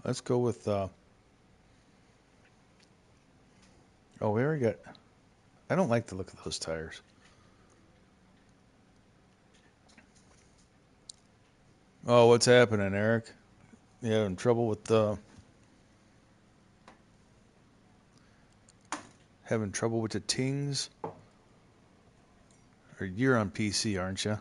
Let's go with, oh, we already got, I don't like the look of those tires. Oh, what's happening, Eric? You having trouble with, having trouble with the tings? Or you're on PC, aren't you?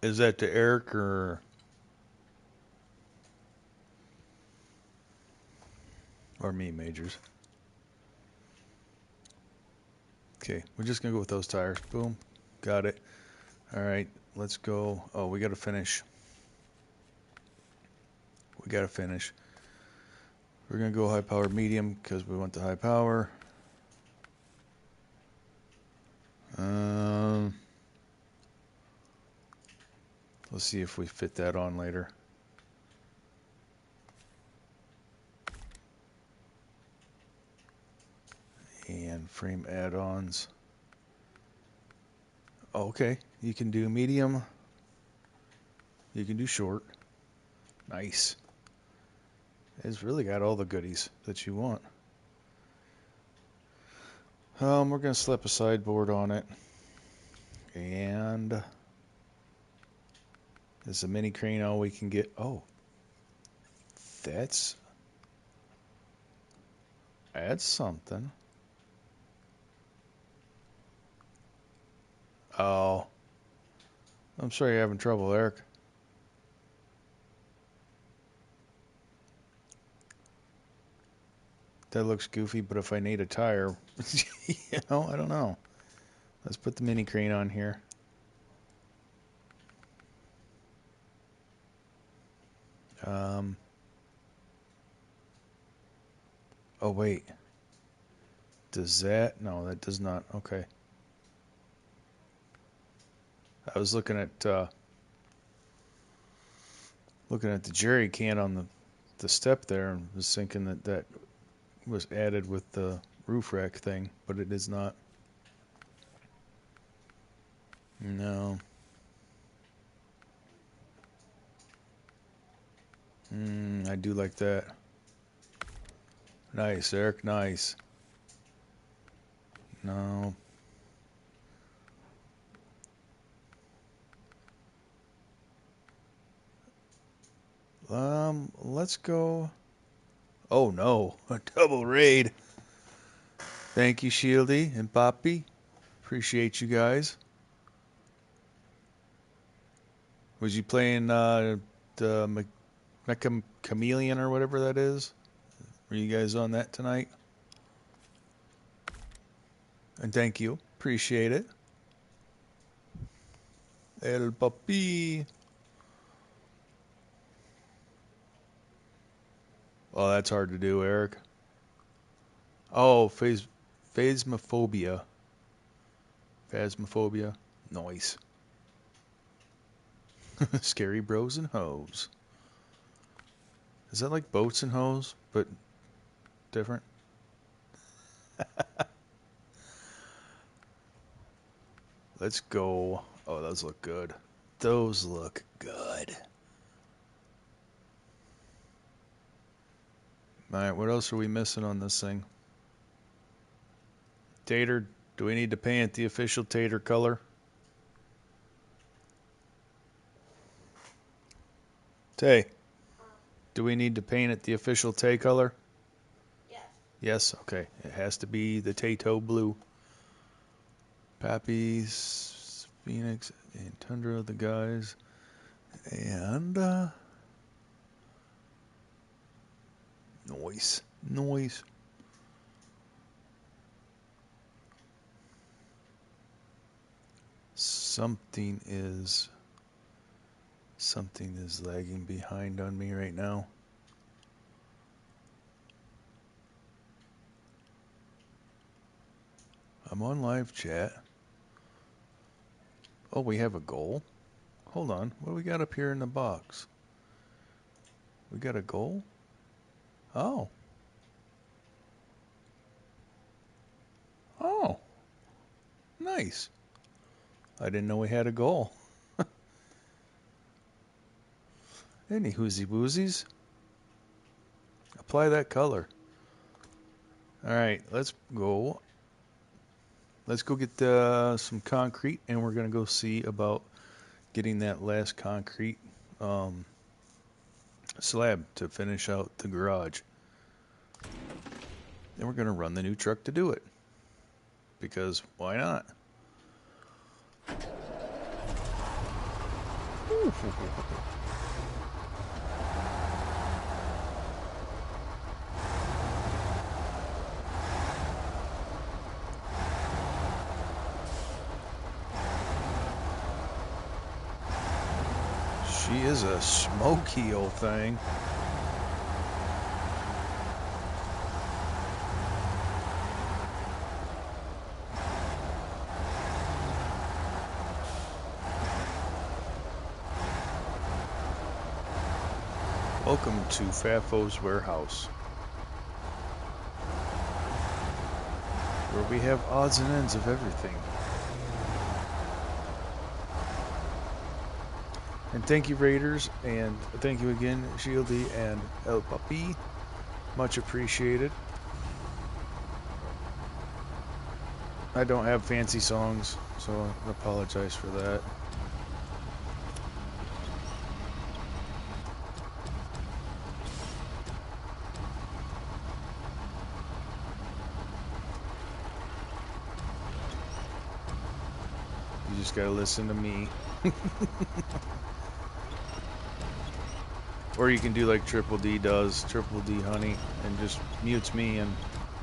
Is that to Eric or me, Majors? Okay, we're just gonna go with those tires. Boom, got it. All right, let's go. Oh, we gotta finish. We gotta finish. We're gonna go high power medium because we want the high power. Let's see if we fit that on later. And frame add-ons. Okay, you can do medium. You can do short. Nice. It's really got all the goodies that you want. We're gonna slap a sideboard on it. And is a mini crane all we can get? Oh, that's something. Oh, I'm sorry you're having trouble, Eric. That looks goofy, but if I need a tire, I don't know. Let's put the mini crane on here. Oh wait, does that? No, that does not. Okay. I was looking at the jerry can on the step there and was thinking that was added with the roof rack thing, but it is not. No. I do like that. Nice, Eric, nice. No. Let's go. Oh no, a double raid. Thank you, Shieldy and Poppy. Appreciate you guys. Was you playing the Mecha Chameleon or whatever that is? Were you guys on that tonight? And thank you. Appreciate it. El Papi. Oh, that's hard to do, Eric. Oh, phasmophobia. Phasmophobia. Nice. Scary bros and hoes. Is that like boats and hoes, but different? Let's go. Oh, those look good. Those look good. Alright, what else are we missing on this thing? Tater, do we need to paint the official Tater color? Tay, do we need to paint it the official Tay color? Yes. Yes, okay. It has to be the Tato blue. Pappy, Phoenix, and Tundra, the guys. And noise. Noise. Something is lagging behind on me right now. I'm on live chat. Oh, we have a goal? Hold on. What do we got up here in the box? We got a goal? Oh. Oh. Nice. I didn't know we had a goal. Any whoozy woozies? Apply that color. Alright, let's go. Let's go get some concrete, and we're going to go see about getting that last concrete slab to finish out the garage. And we're going to run the new truck to do it. Because why not? She is a smoky old thing. Welcome to Fafo's Warehouse, where we have odds and ends of everything. And thank you, Raiders, and thank you again, Shieldy and El Papi. Much appreciated. I don't have fancy songs, so I apologize for that. You just gotta listen to me. Or you can do like Triple D does, Triple D Honey, and just mutes me and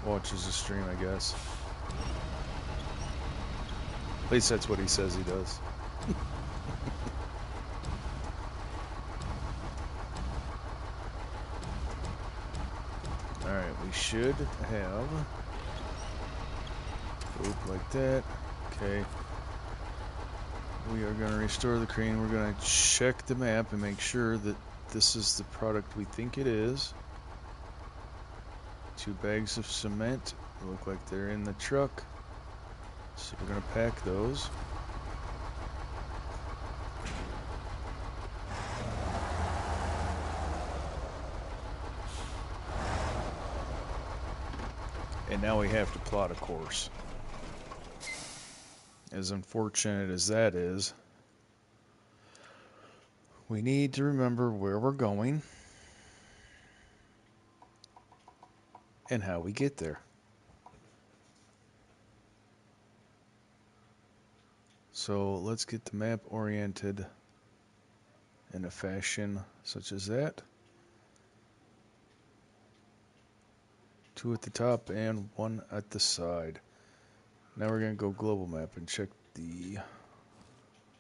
watches the stream, I guess. At least that's what he says he does. Alright, we should have... Oop, like that. Okay. We are going to restore the crane. We're going to check the map and make sure that this is the product we think it is. 2 bags of cement. Look like they're in the truck. So we're going to pack those. And now we have to plot a course. As unfortunate as that is, we need to remember where we're going and how we get there. So let's get the map oriented in a fashion such as that. 2 at the top and 1 at the side. Now we're going to go global map and check the...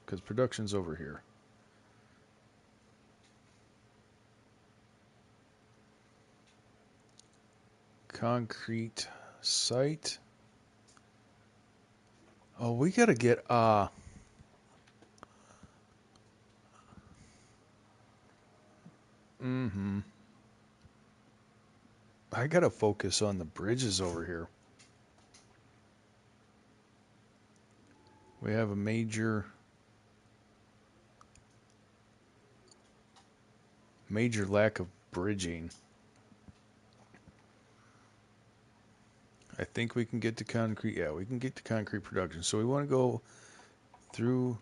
because production's over here. Concrete site. Oh, we got to get... I got to focus on the bridges over here. We have a major lack of bridging. I think we can get to concrete. Yeah, we can get to concrete production. So we want to go through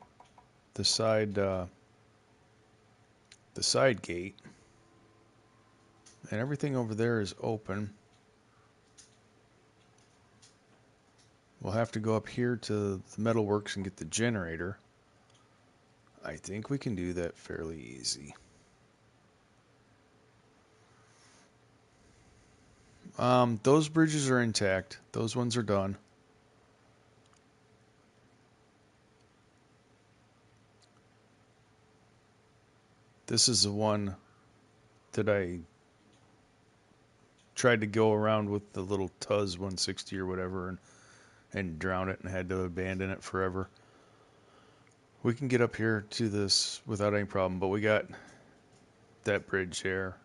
the side gate, and everything over there is open. We'll have to go up here to the metalworks and get the generator. I think we can do that fairly easy. Those bridges are intact. Those ones are done. This is the one that I tried to go around with the little Tuz 160 or whatever and drown it and had to abandon it forever. We can get up here to this without any problem, but we got that bridge there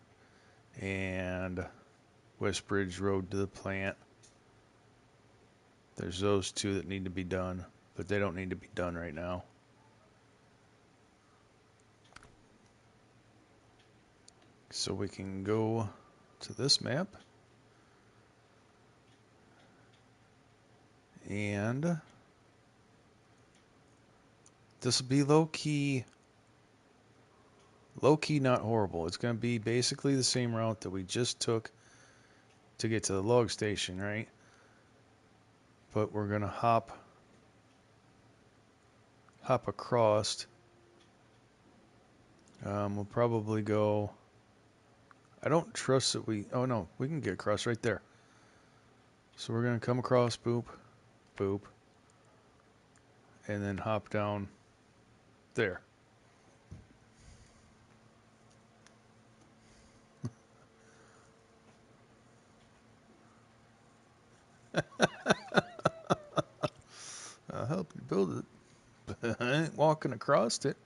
and West Bridge Road to the plant. There's those two that need to be done, but they don't need to be done right now. So we can go to this map and this will be low key, not horrible. It's going to be basically the same route that we just took to get to the log station, right? But we're going to hop across. We'll probably go, I don't trust that oh no, we can get across right there. So we're going to come across, boop, boop, and then hop down there. I'll help you build it, but I ain't walking across it.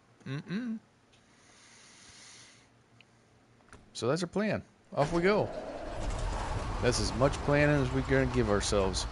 So that's our plan. Off we go. That's as much planning as we're going to give ourselves.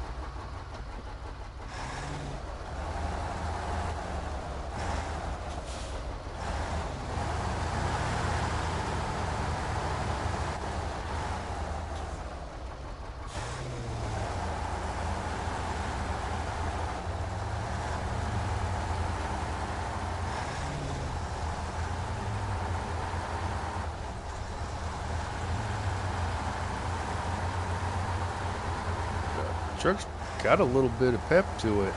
Truck's got a little bit of pep to it.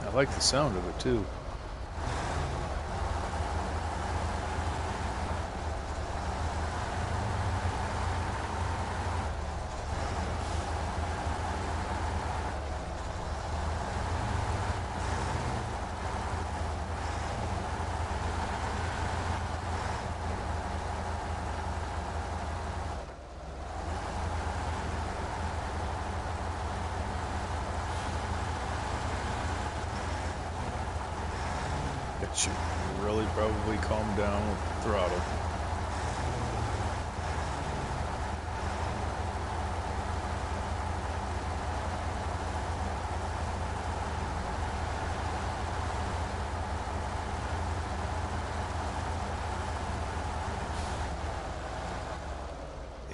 I like the sound of it too. That should really probably calm down with the throttle.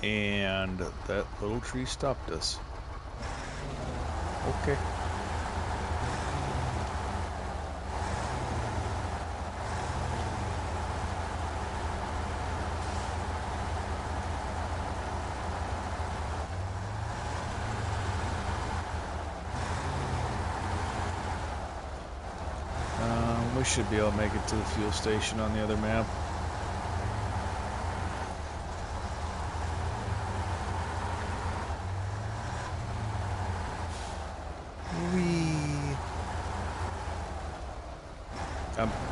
And that little tree stopped us. Okay. We should be able to make it to the fuel station on the other map.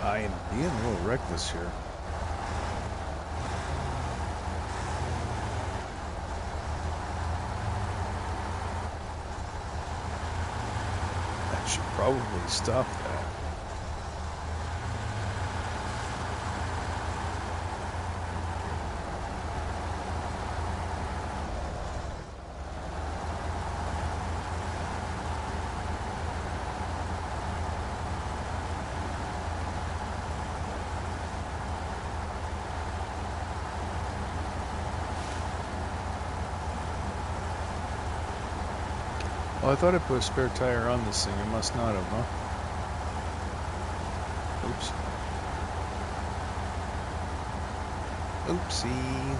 I am being a little reckless here. I should probably stop that. Oh, I thought I put a spare tire on this thing. I must not have, huh? Oops. Oopsie.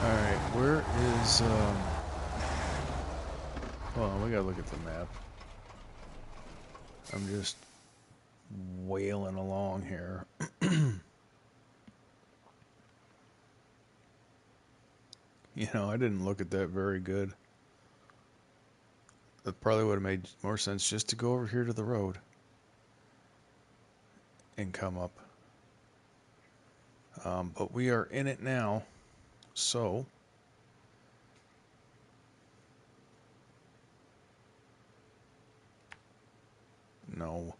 Alright, where is, hold on, we gotta look at the map. I'm just wailing along here. You know, I didn't look at that very good. That probably would have made more sense just to go over here to the road and come up. But we are in it now, so no.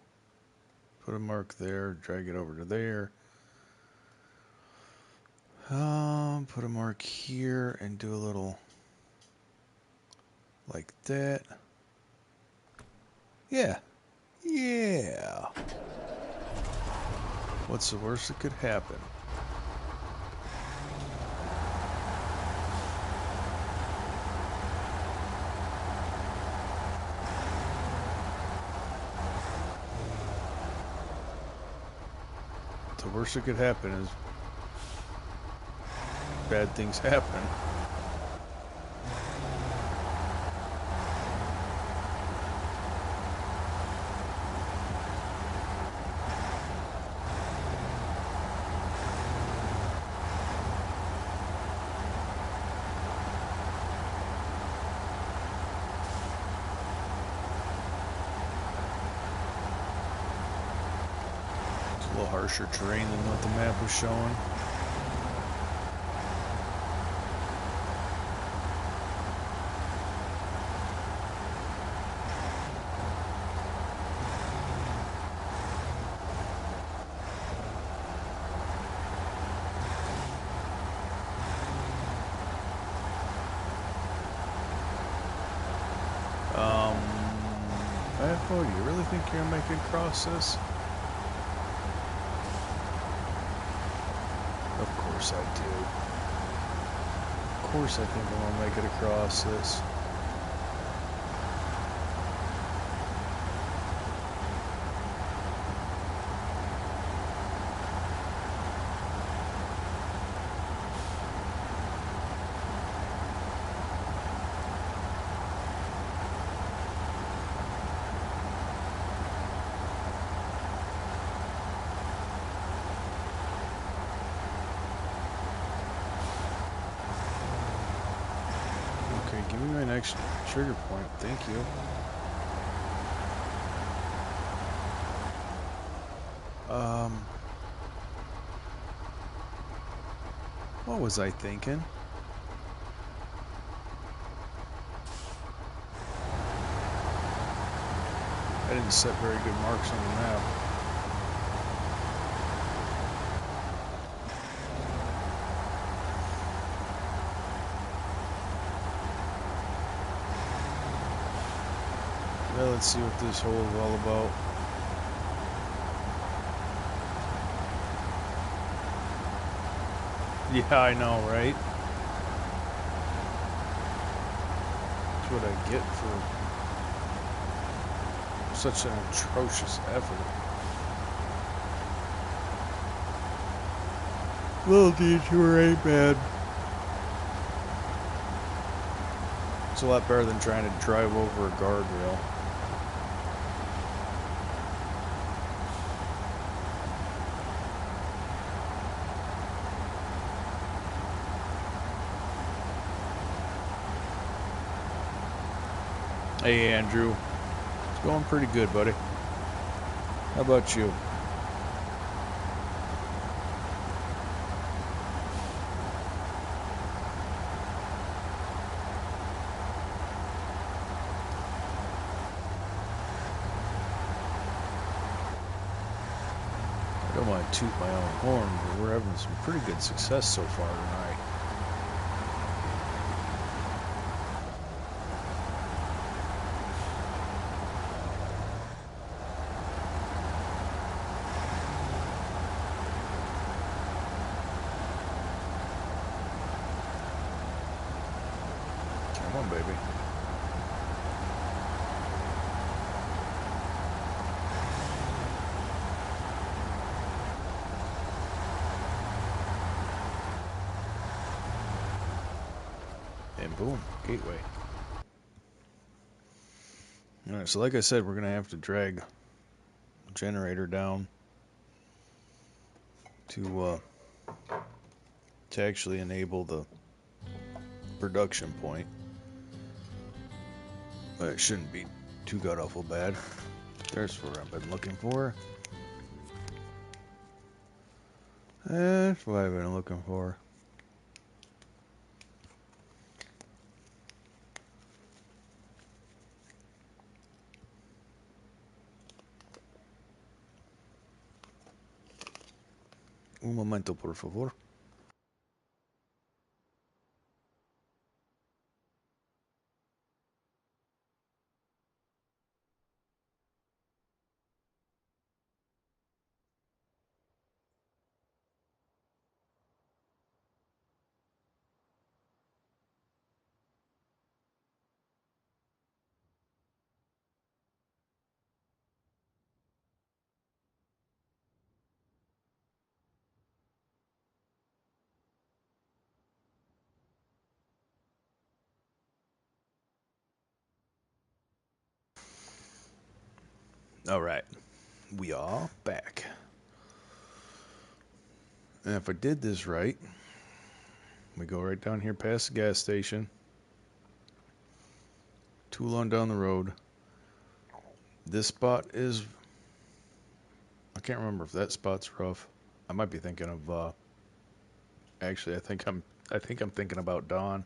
Put a mark there, drag it over to there. Put a mark here and do a little like that. Yeah. Yeah. What's the worst that could happen? The worst that could happen is bad things happen. It's a little harsher terrain than what the map was showing. Bad boy, do you really think you're gonna make it across this? Of course I do. Of course I think I'm gonna make it across this. Give me my next trigger point, thank you. What was I thinking? I didn't set very good marks on the map. Well, let's see what this hole is all about. Yeah, I know, right? That's what I get for such an atrocious effort. Little detour ain't bad. It's a lot better than trying to drive over a guardrail. Hey, Andrew. It's going pretty good, buddy. How about you? don't want to toot my own horn, but we're having some pretty good success so far tonight. Come on, baby. And boom, gateway. Alright, so like I said, we're going to have to drag the generator down to actually enable the production point. But it shouldn't be too god-awful bad. There's what I've been looking for. That's what I've been looking for. Un momento, por favor. Alright, we are back. And if I did this right, we go right down here past the gas station. Tool on down the road. This spot is... I can't remember if that spot's rough. I might be thinking of... actually, I think I'm thinking about Dawn.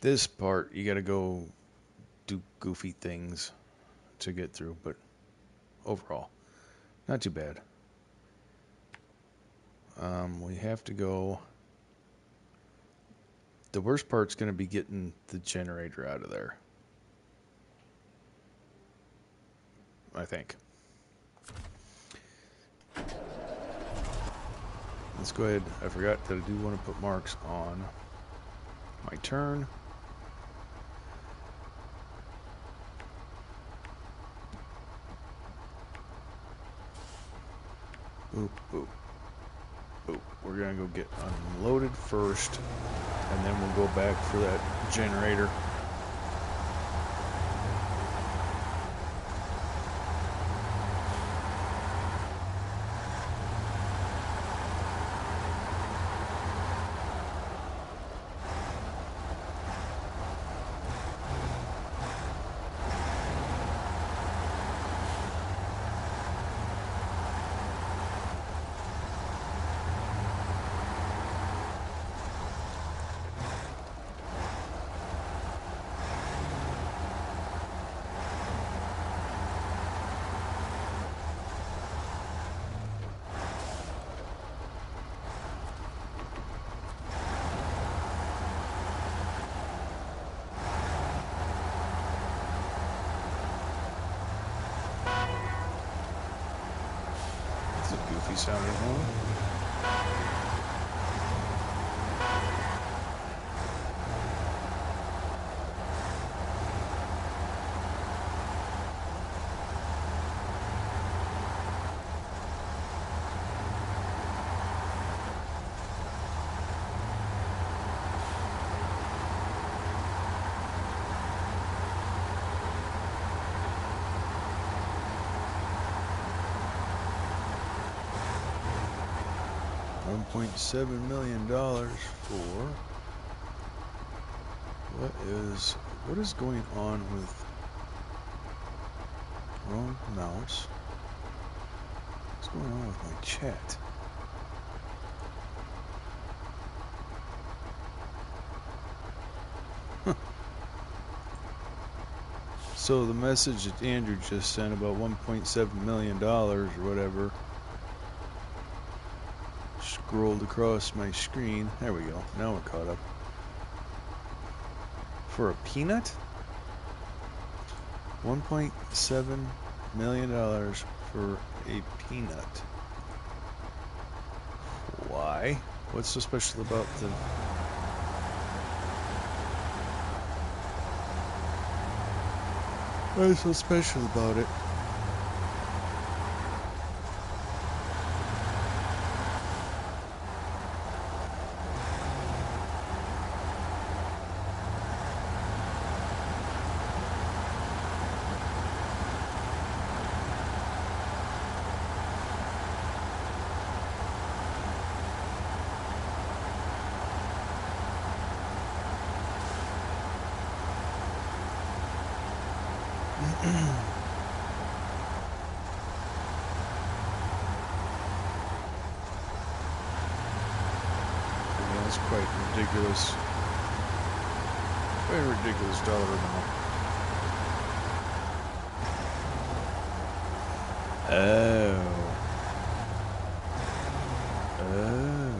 This part, you gotta go do goofy things to get through, but overall, not too bad. We have to go... The worst part's going to be getting the generator out of there. I think. Let's go ahead. I forgot that I do want to put marks on my turn. Boop, boop, boop. We're going to go get unloaded first, and then we'll go back for that generator. Goofy sounding horn. $1.7 million for what is going on with wrong mouse? What's going on with my chat? So the message that Andrew just sent about $1.7 million or whatever scrolled across my screen. There we go. Now we're caught up. For a peanut? $1.7 million for a peanut. Why? What's so special about the... What's so special about it? Yeah, that's quite ridiculous. Quite a ridiculous dollar amount. Oh. Oh.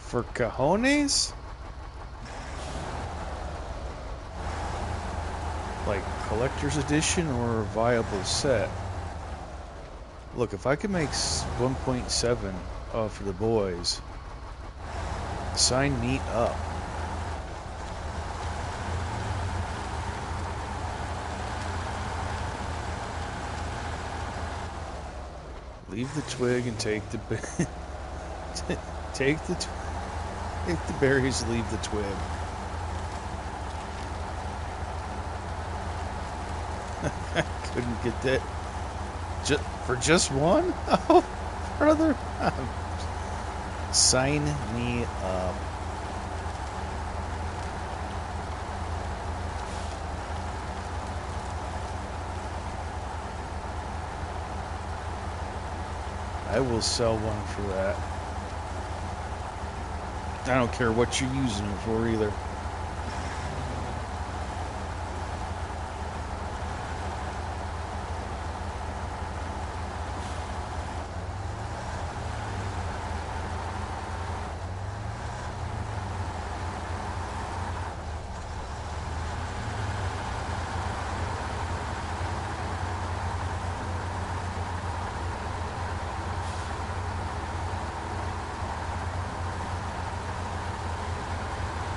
For cojones? Like collector's edition or a viable set? Look, if I could make 1.7 for the boys, sign me up. Leave the twig and take the take the berries. Leave the twig. I couldn't get that. For just one? Oh, brother. Sign me up. I will sell one for that. I don't care what you're using it for either.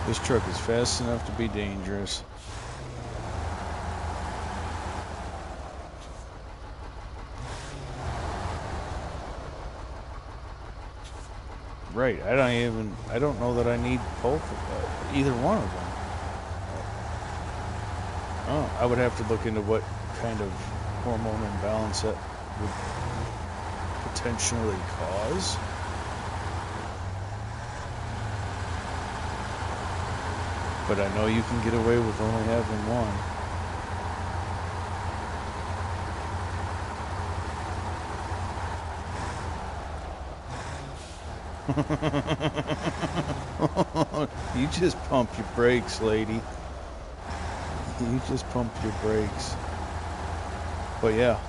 This truck is fast enough to be dangerous. Right, I don't know that I need both of either one of them. Oh, I would have to look into what kind of hormone imbalance that would potentially cause. But I know you can get away with only having one. You just pump your brakes, lady. You just pump your brakes. But yeah.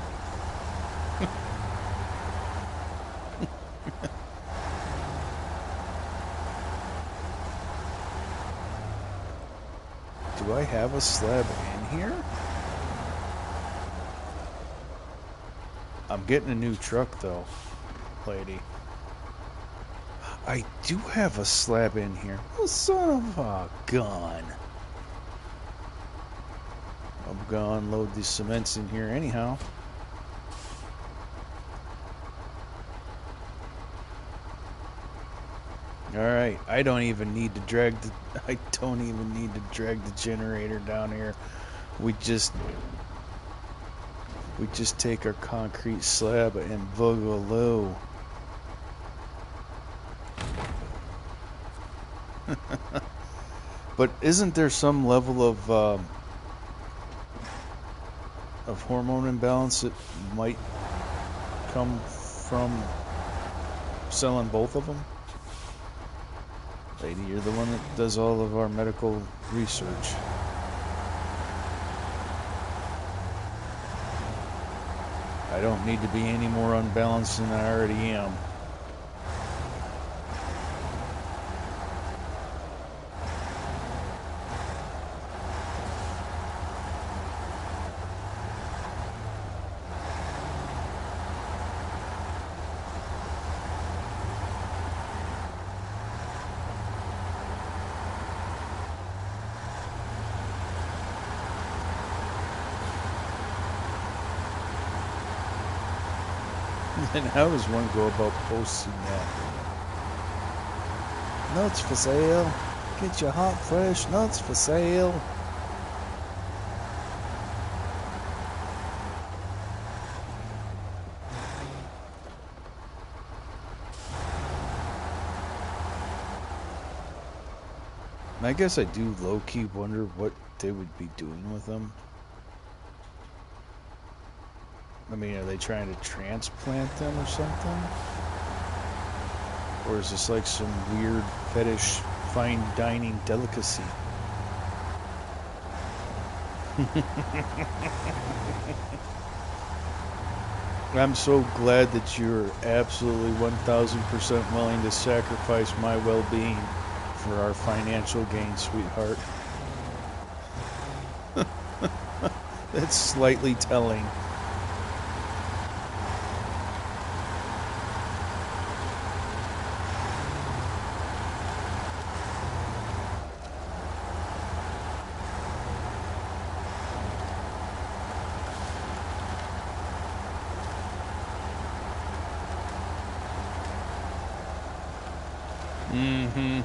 Do I have a slab in here? I'm getting a new truck though, lady. I do have a slab in here. Oh, son of a gun. I'm gonna unload these cements in here anyhow. Alright, I don't even need to drag the generator down here. We just take our concrete slab and boogaloo. But isn't there some level of hormone imbalance that might come from selling both of them? Lady, you're the one that does all of our medical research. I don't need to be any more unbalanced than I already am. And how does one go about posting that? Nuts for sale. Get your hot, fresh nuts for sale. I guess I do low-key wonder what they would be doing with them. I mean, are they trying to transplant them or something? Or is this like some weird fetish fine dining delicacy? I'm so glad that you're absolutely 1,000% willing to sacrifice my well-being for our financial gain, sweetheart. That's slightly telling. Mm-hmm.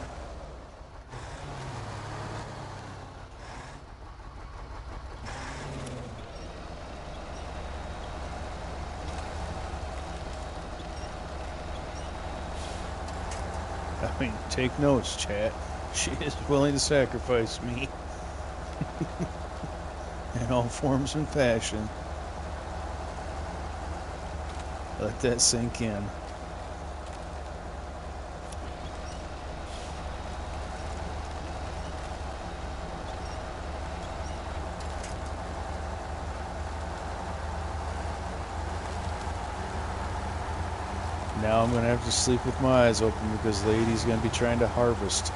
I mean, take notes, chat. She is willing to sacrifice me in all forms and fashion. Let that sink in. Now I'm going to have to sleep with my eyes open because Lady's going to be trying to harvest.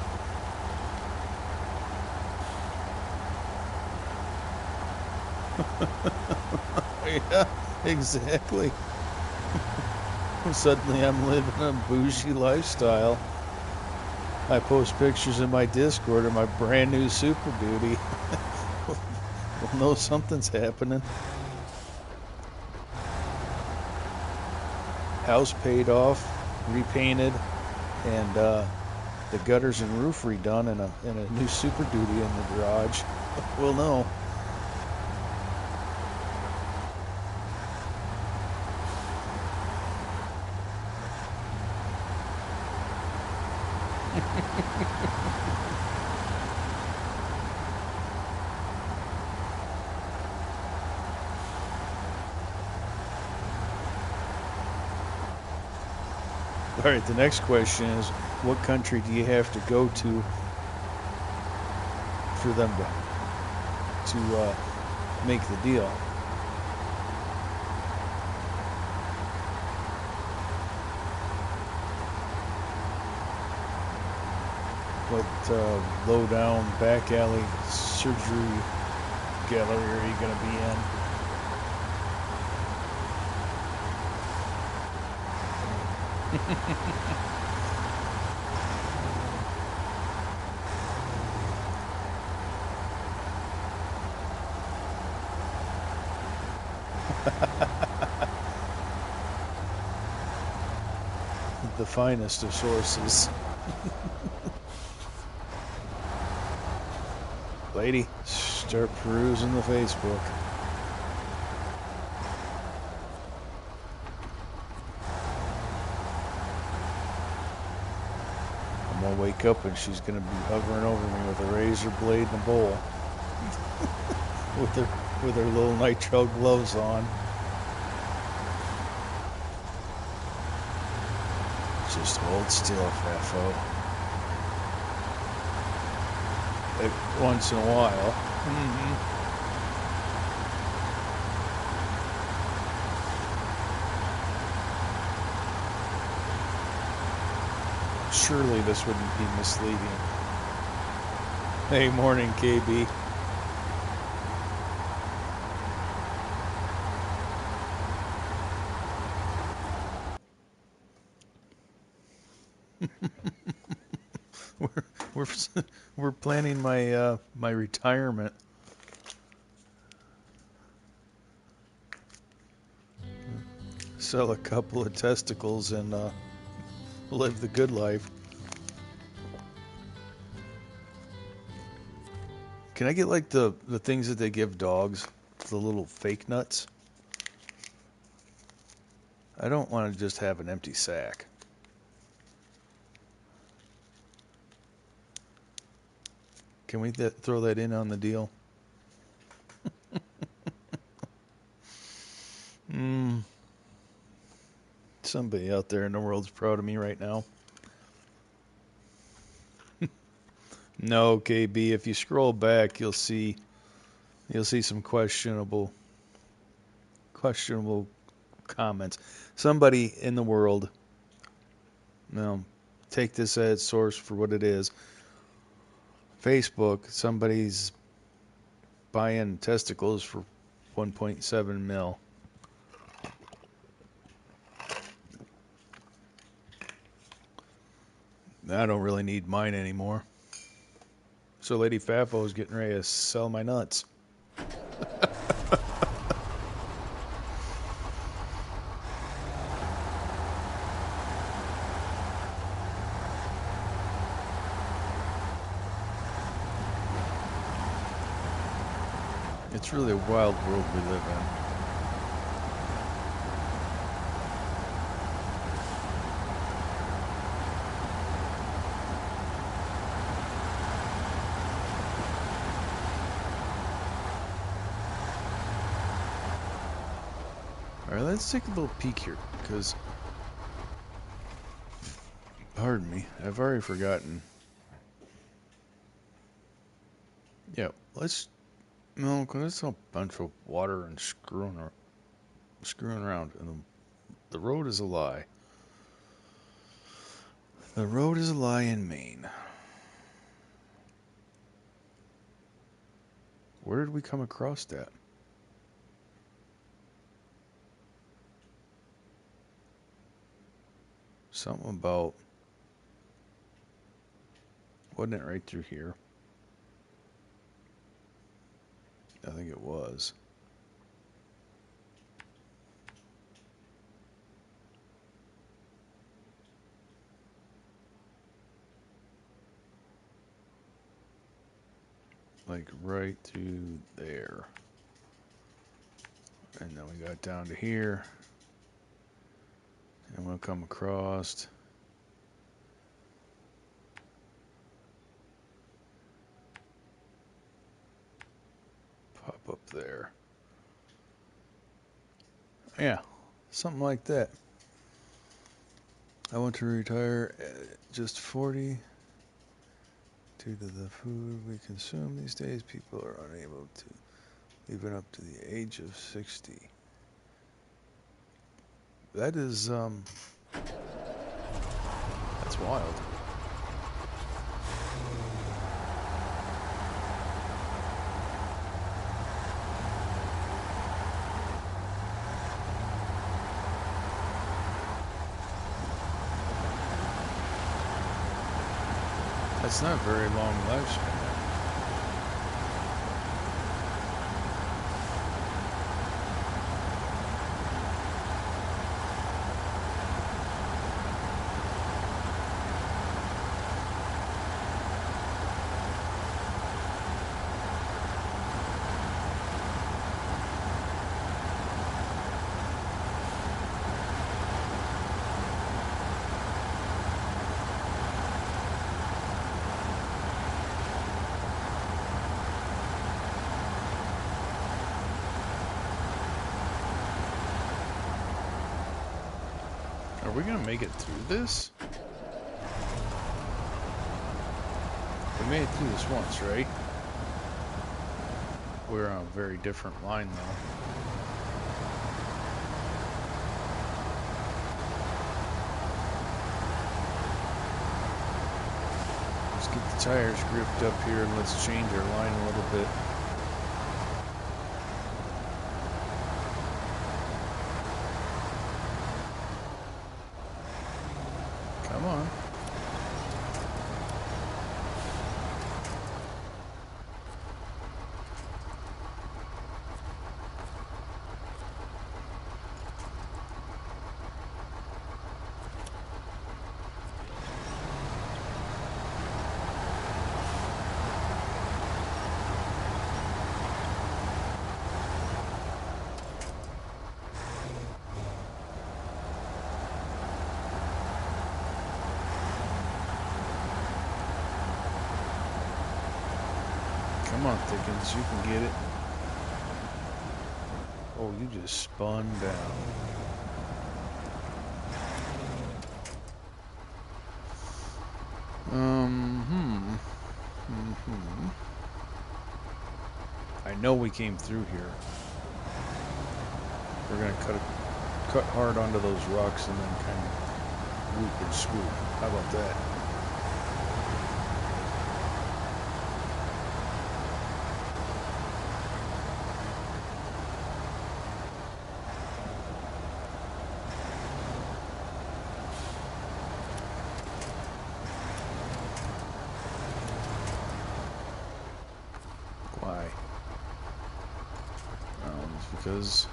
Yeah, exactly. Suddenly I'm living a bougie lifestyle. I post pictures in my Discord of my brand new Super Duty. We'll know something's happening. House paid off, repainted, and the gutters and roof redone, and a new Super Duty in the garage. We'll know. All right, the next question is, what country do you have to go to for them to make the deal? What low down back alley surgery gallery are you going to be in? The finest of sources. Lady, start perusing the Facebook. I'm gonna wake up and she's gonna be hovering over me with a razor blade and a bowl. with her little nitrile gloves on. Just hold still, Fafo. Once in a while. Surely this wouldn't be misleading. Hey, morning, KB. we're we're planning my my retirement. Sell a couple of testicles and live the good life. Can I get like the things that they give dogs, the little fake nuts? I don't want to just have an empty sack. Can we throw that in on the deal? Somebody out there in the world's proud of me right now. No, KB, if you scroll back, you'll see some questionable comments. Somebody in the world, take this as source for what it is. Facebook, somebody's buying testicles for 1.7 mil. I don't really need mine anymore. So Lady Fafo is getting ready to sell my nuts. It's really a wild world we live in. All right, let's take a little peek here, because, pardon me, I've already forgotten. Yeah, no, because it's a bunch of water and screwing around, and the road is a lie. The road is a lie in Maine. Where did we come across that? Something about, wasn't it right through here? I think it was. Like right through there. And then we got down to here. And we'll come across. Pop up there. Yeah, something like that. I want to retire at just 40. Due to the food we consume these days, people are unable to, even up to the age of 60. That is, that's wild. That's not a very long lifespan. Are we gonna make it through this? We made it through this once, right? We're on a very different line though. Let's get the tires gripped up here and let's change our line a little bit. Come on. Come on, Thickens, you can get it. Oh, you just spun down. I know we came through here. We're gonna cut hard onto those rocks and then kind of whoop and swoop. How about that? Why? It's because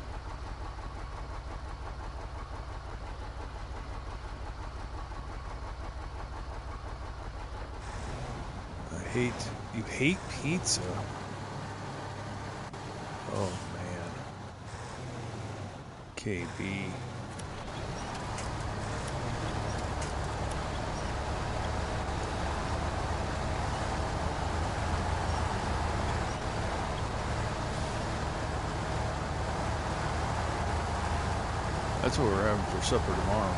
you hate pizza. Oh man. KB. That's what we're having for supper tomorrow.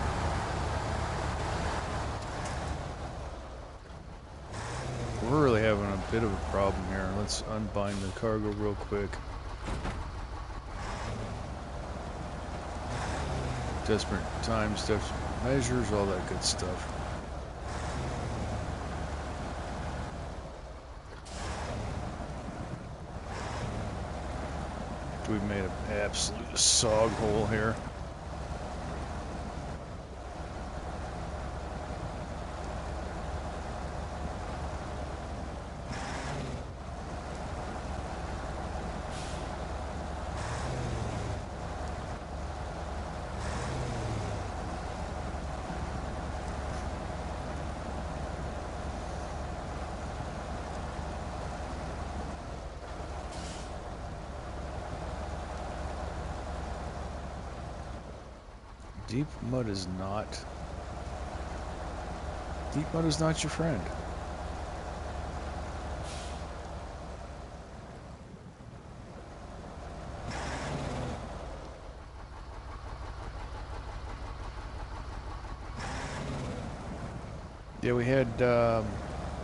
We're really having a bit of a problem here. Let's unbind the cargo real quick. Desperate times, desperate measures, all that good stuff. We've made an absolute sog hole here. Deep mud is not your friend. Yeah, we had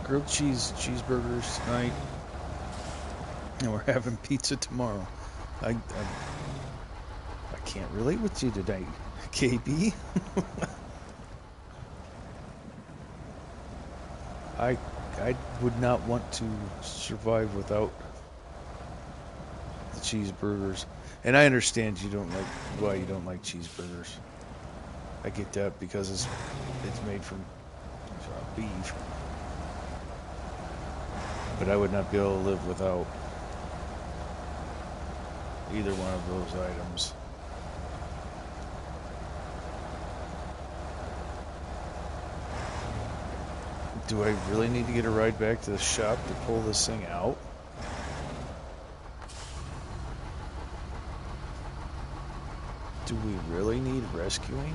grilled cheeseburgers tonight, and we're having pizza tomorrow. I can't relate with you today, KB. I would not want to survive without the cheeseburgers. And I understand you don't like why you don't like cheeseburgers. I get that because it's made from beef. But I would not be able to live without either one of those items. Do I really need to get a ride back to the shop to pull this thing out? Do we really need rescuing?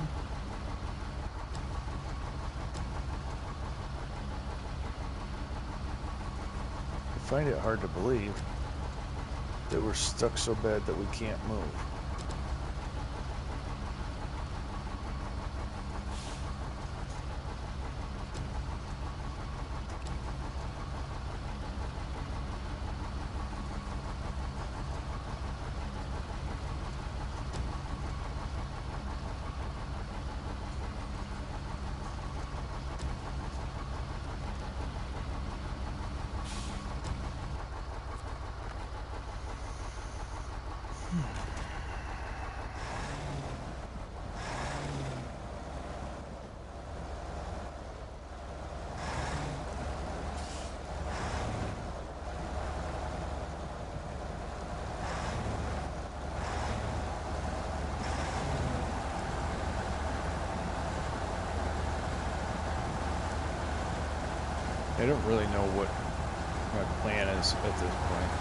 I find it hard to believe that we're stuck so bad that we can't move. I don't really know what my plan is at this point.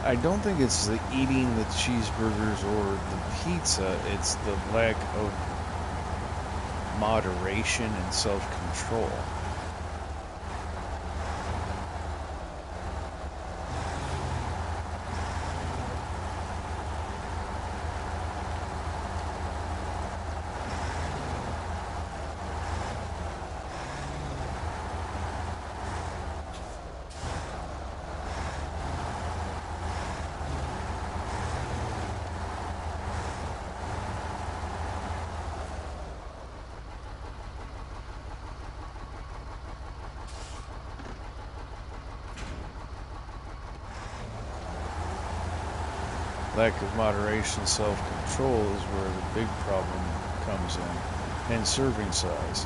I don't think it's the eating the cheeseburgers or the pizza, it's the lack of moderation and self-control. Lack of moderation, self-control is where the big problem comes in, and serving size.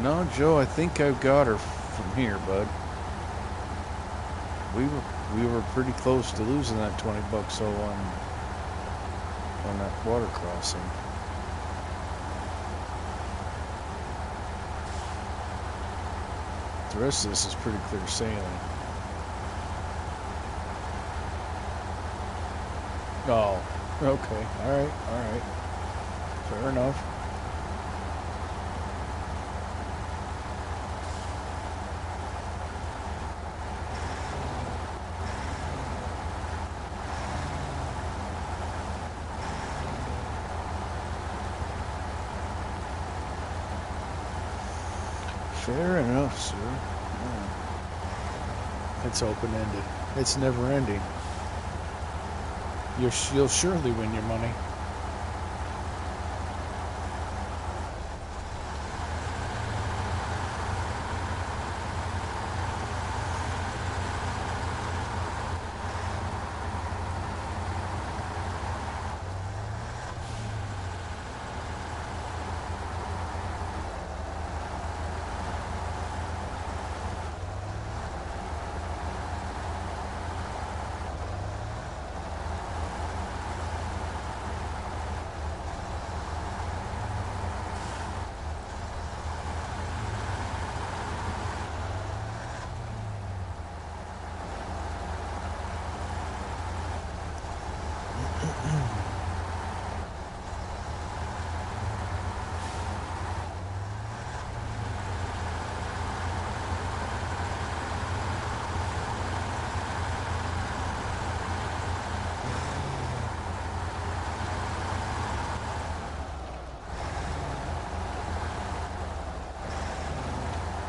No, Joe, I think I've got her from here, bud. We were pretty close to losing that $20 on that water crossing. The rest of this is pretty clear sailing. Oh, okay, all right, fair enough. Fair enough, sir. Yeah. It's open-ended. It's never-ending. You'll surely win your money.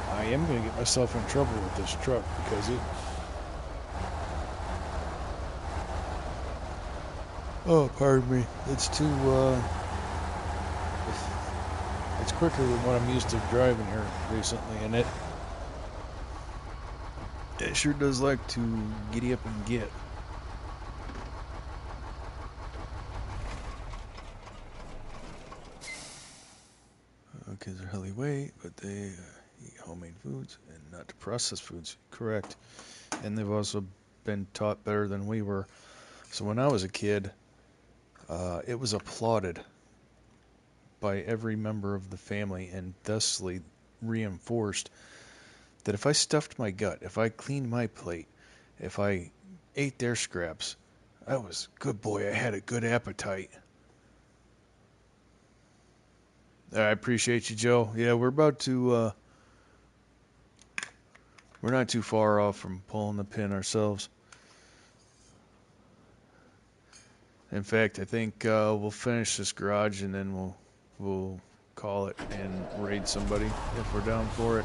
I am going to get myself in trouble with this truck because it... Oh, pardon me. It's too, it's quicker than what I'm used to driving here recently, and it sure does like to giddy up and get. Kids are heavily weight, but they eat homemade foods and not processed foods. Correct. And they've also been taught better than we were. So when I was a kid, it was applauded by every member of the family and thusly reinforced that if I stuffed my gut, if I cleaned my plate, if I ate their scraps, I was a good boy. I had a good appetite. I appreciate you, Joe. Yeah, we're about to, we're not too far off from pulling the pin ourselves. In fact, I think we'll finish this garage and then we'll call it and raid somebody if we're down for it.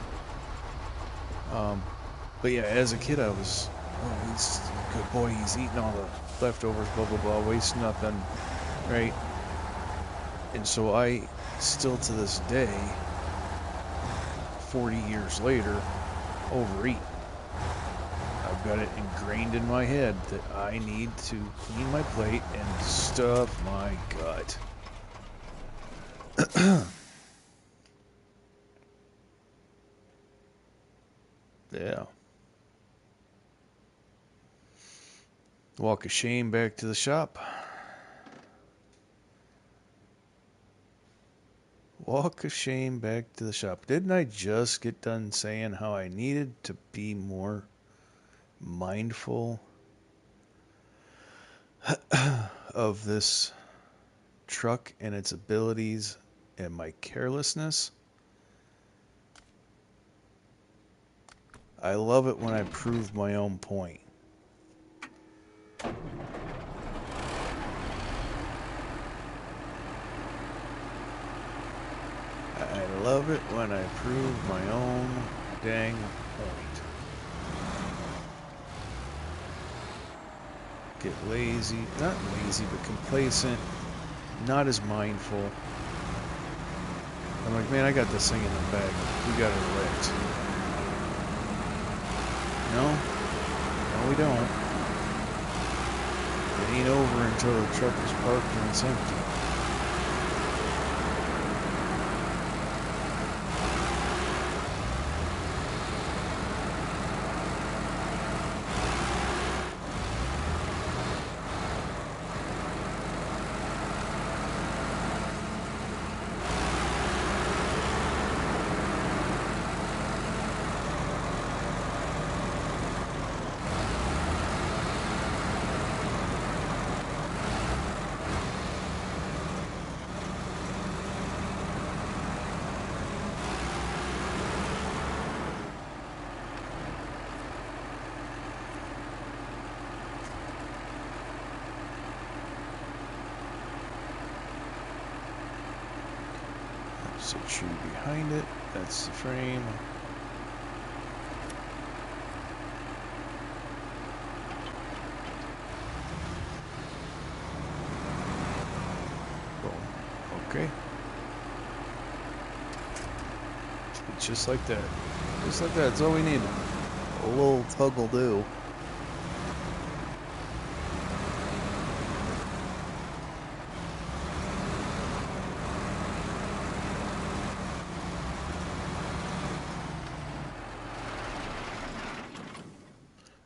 But yeah, as a kid, I was, oh, he's a good boy. He's eating all the leftovers, blah blah blah, waste nothing, right? And so I still to this day, 40 years later, overeat. I've got it ingrained in my head that I need to clean my plate and stuff my gut. Yeah. Walk of shame back to the shop. Walk of shame back to the shop. Didn't I just get done saying how I needed to be more mindful of this truck and its abilities and my carelessness? I love it when I prove my own point. I love it when I prove my own dang point. Get lazy, not lazy, but complacent, not as mindful. I'm like, man, I got this thing in the bag. We got it licked. No, we don't. It ain't over until the truck is parked and it's empty. There's a tree behind it. That's the frame. Boom. Okay. Just like that. Just like that. That's all we need. A little tug will do.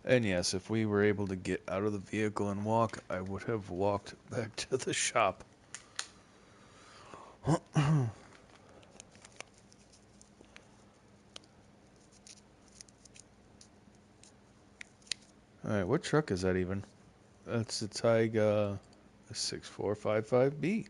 And yes, if we were able to get out of the vehicle and walk, I would have walked back to the shop. Alright, what truck is that even? That's the Taiga 6455B.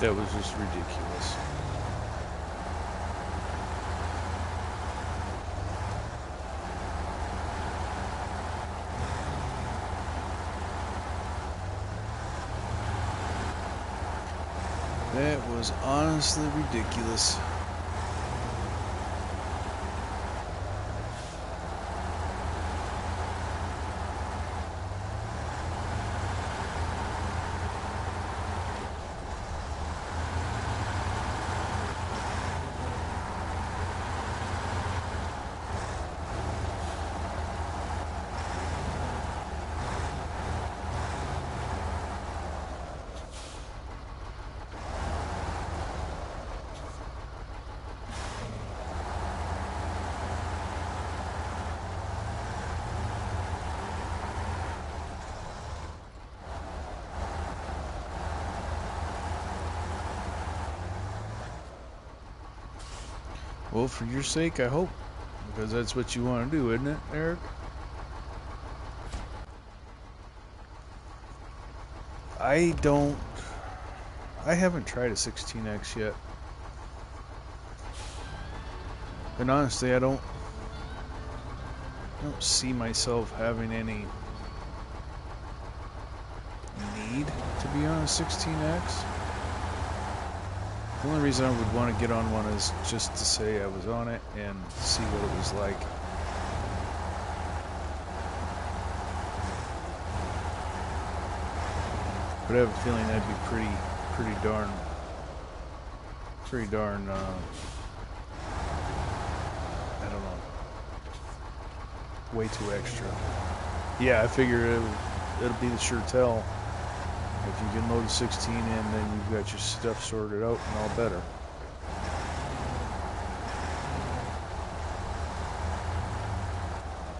That was just ridiculous. That was honestly ridiculous. Well, for your sake, I hope. Because that's what you want to do, isn't it, Eric? I haven't tried a 16X yet. And honestly, I don't see myself having any need to be on a 16X. The only reason I would want to get on one is just to say I was on it and see what it was like. But I have a feeling that'd be pretty darn, I don't know, way too extra. Yeah, I figure it'll be the sure tell. If you can load a 16 in, then you've got your stuff sorted out and all better.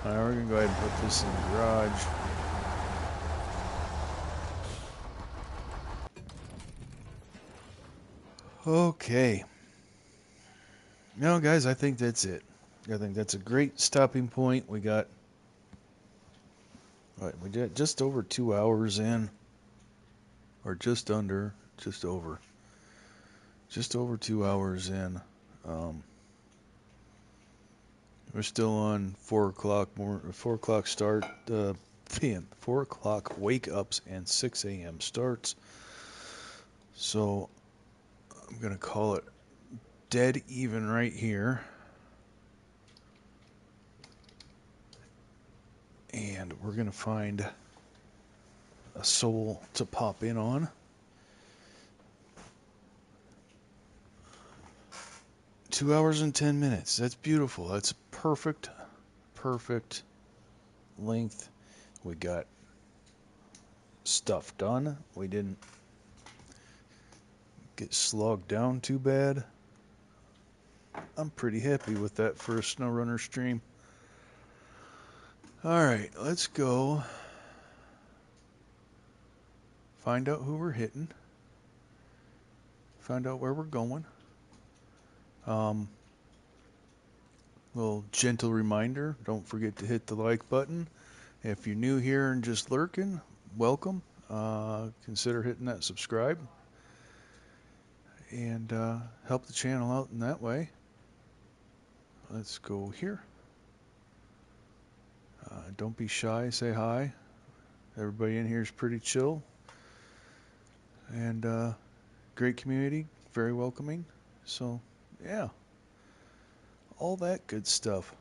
Alright, we're gonna go ahead and put this in the garage. Okay. Now, guys, I think that's it. I think that's a great stopping point. We got just over 2 hours in, or just over 2 hours in. We're still on 4 o'clock start, 4 o'clock wake ups and 6 a.m. starts. So I'm gonna call it dead even right here. And we're gonna find a soul to pop in on. 2 hours and 10 minutes. That's beautiful. That's perfect length. We got stuff done. We didn't get slogged down too bad. I'm pretty happy with that for a Snowrunner stream. Alright, let's go find out who we're hitting. Find out where we're going. Little gentle reminder, don't forget to hit the like button. If you're new here and just lurking, welcome. Consider hitting that subscribe and help the channel out in that way. Let's go here. Don't be shy, say hi. Everybody in here is pretty chill and great community, very welcoming. So yeah, all that good stuff.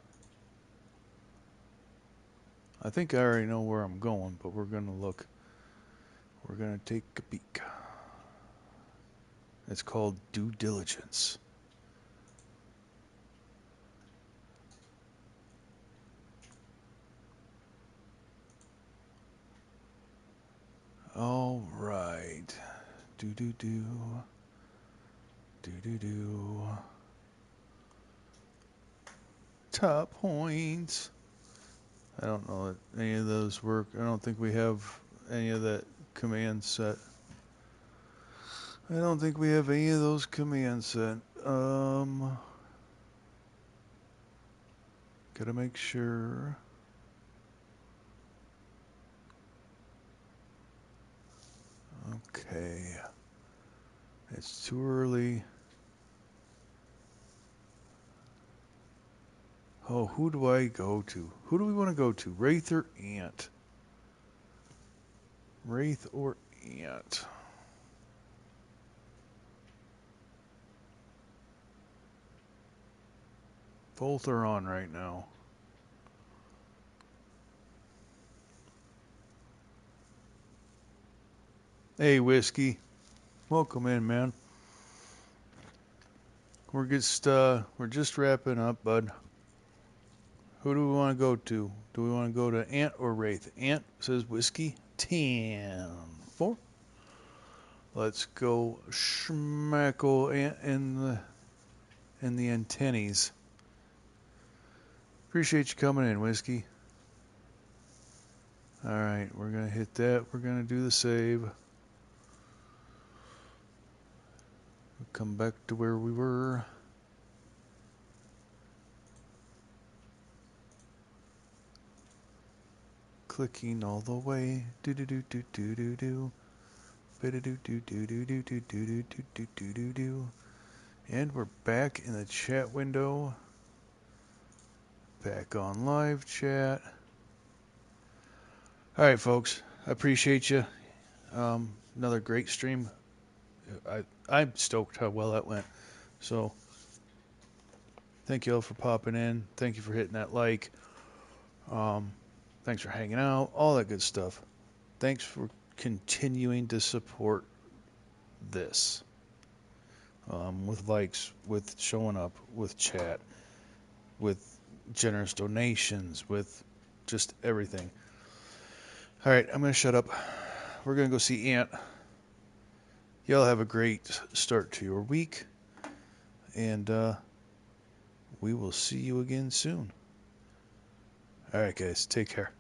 I think I already know where I'm going, but we're gonna look. We're gonna take a peek. It's called due diligence. All right. Do. Top points. I don't know that any of those work. I don't think we have any of that command set. I don't think we have any of those commands set. Gotta make sure. Okay. It's too early. Oh, who do I go to? Who do we want to go to? Wraith or Ant? Wraith or Ant? Both are on right now. Hey, Whiskey. Welcome in, man. We're just wrapping up, bud. Who do we want to go to? Do we want to go to Ant or Wraith? Ant says Whiskey. 10-4. Let's go schmackle Ant in the antennas. Appreciate you coming in, Whiskey. Alright, we're going to hit that. We're going to do the save. We'll come back to where we were. clicking all the way. Do do do do do do do. Do do do do do do do do do do do do do. And we're back in the chat window. Back on live chat. All right, folks. I appreciate you. Another great stream. I'm stoked how well that went. So, thank you all for popping in. Thank you for hitting that like. Thanks for hanging out. All that good stuff. Thanks for continuing to support this. With likes, with showing up, with chat, with generous donations, with just everything. All right, I'm going to shut up. We're going to go see Aunt. Y'all have a great start to your week. And we will see you again soon. All right, guys. Take care.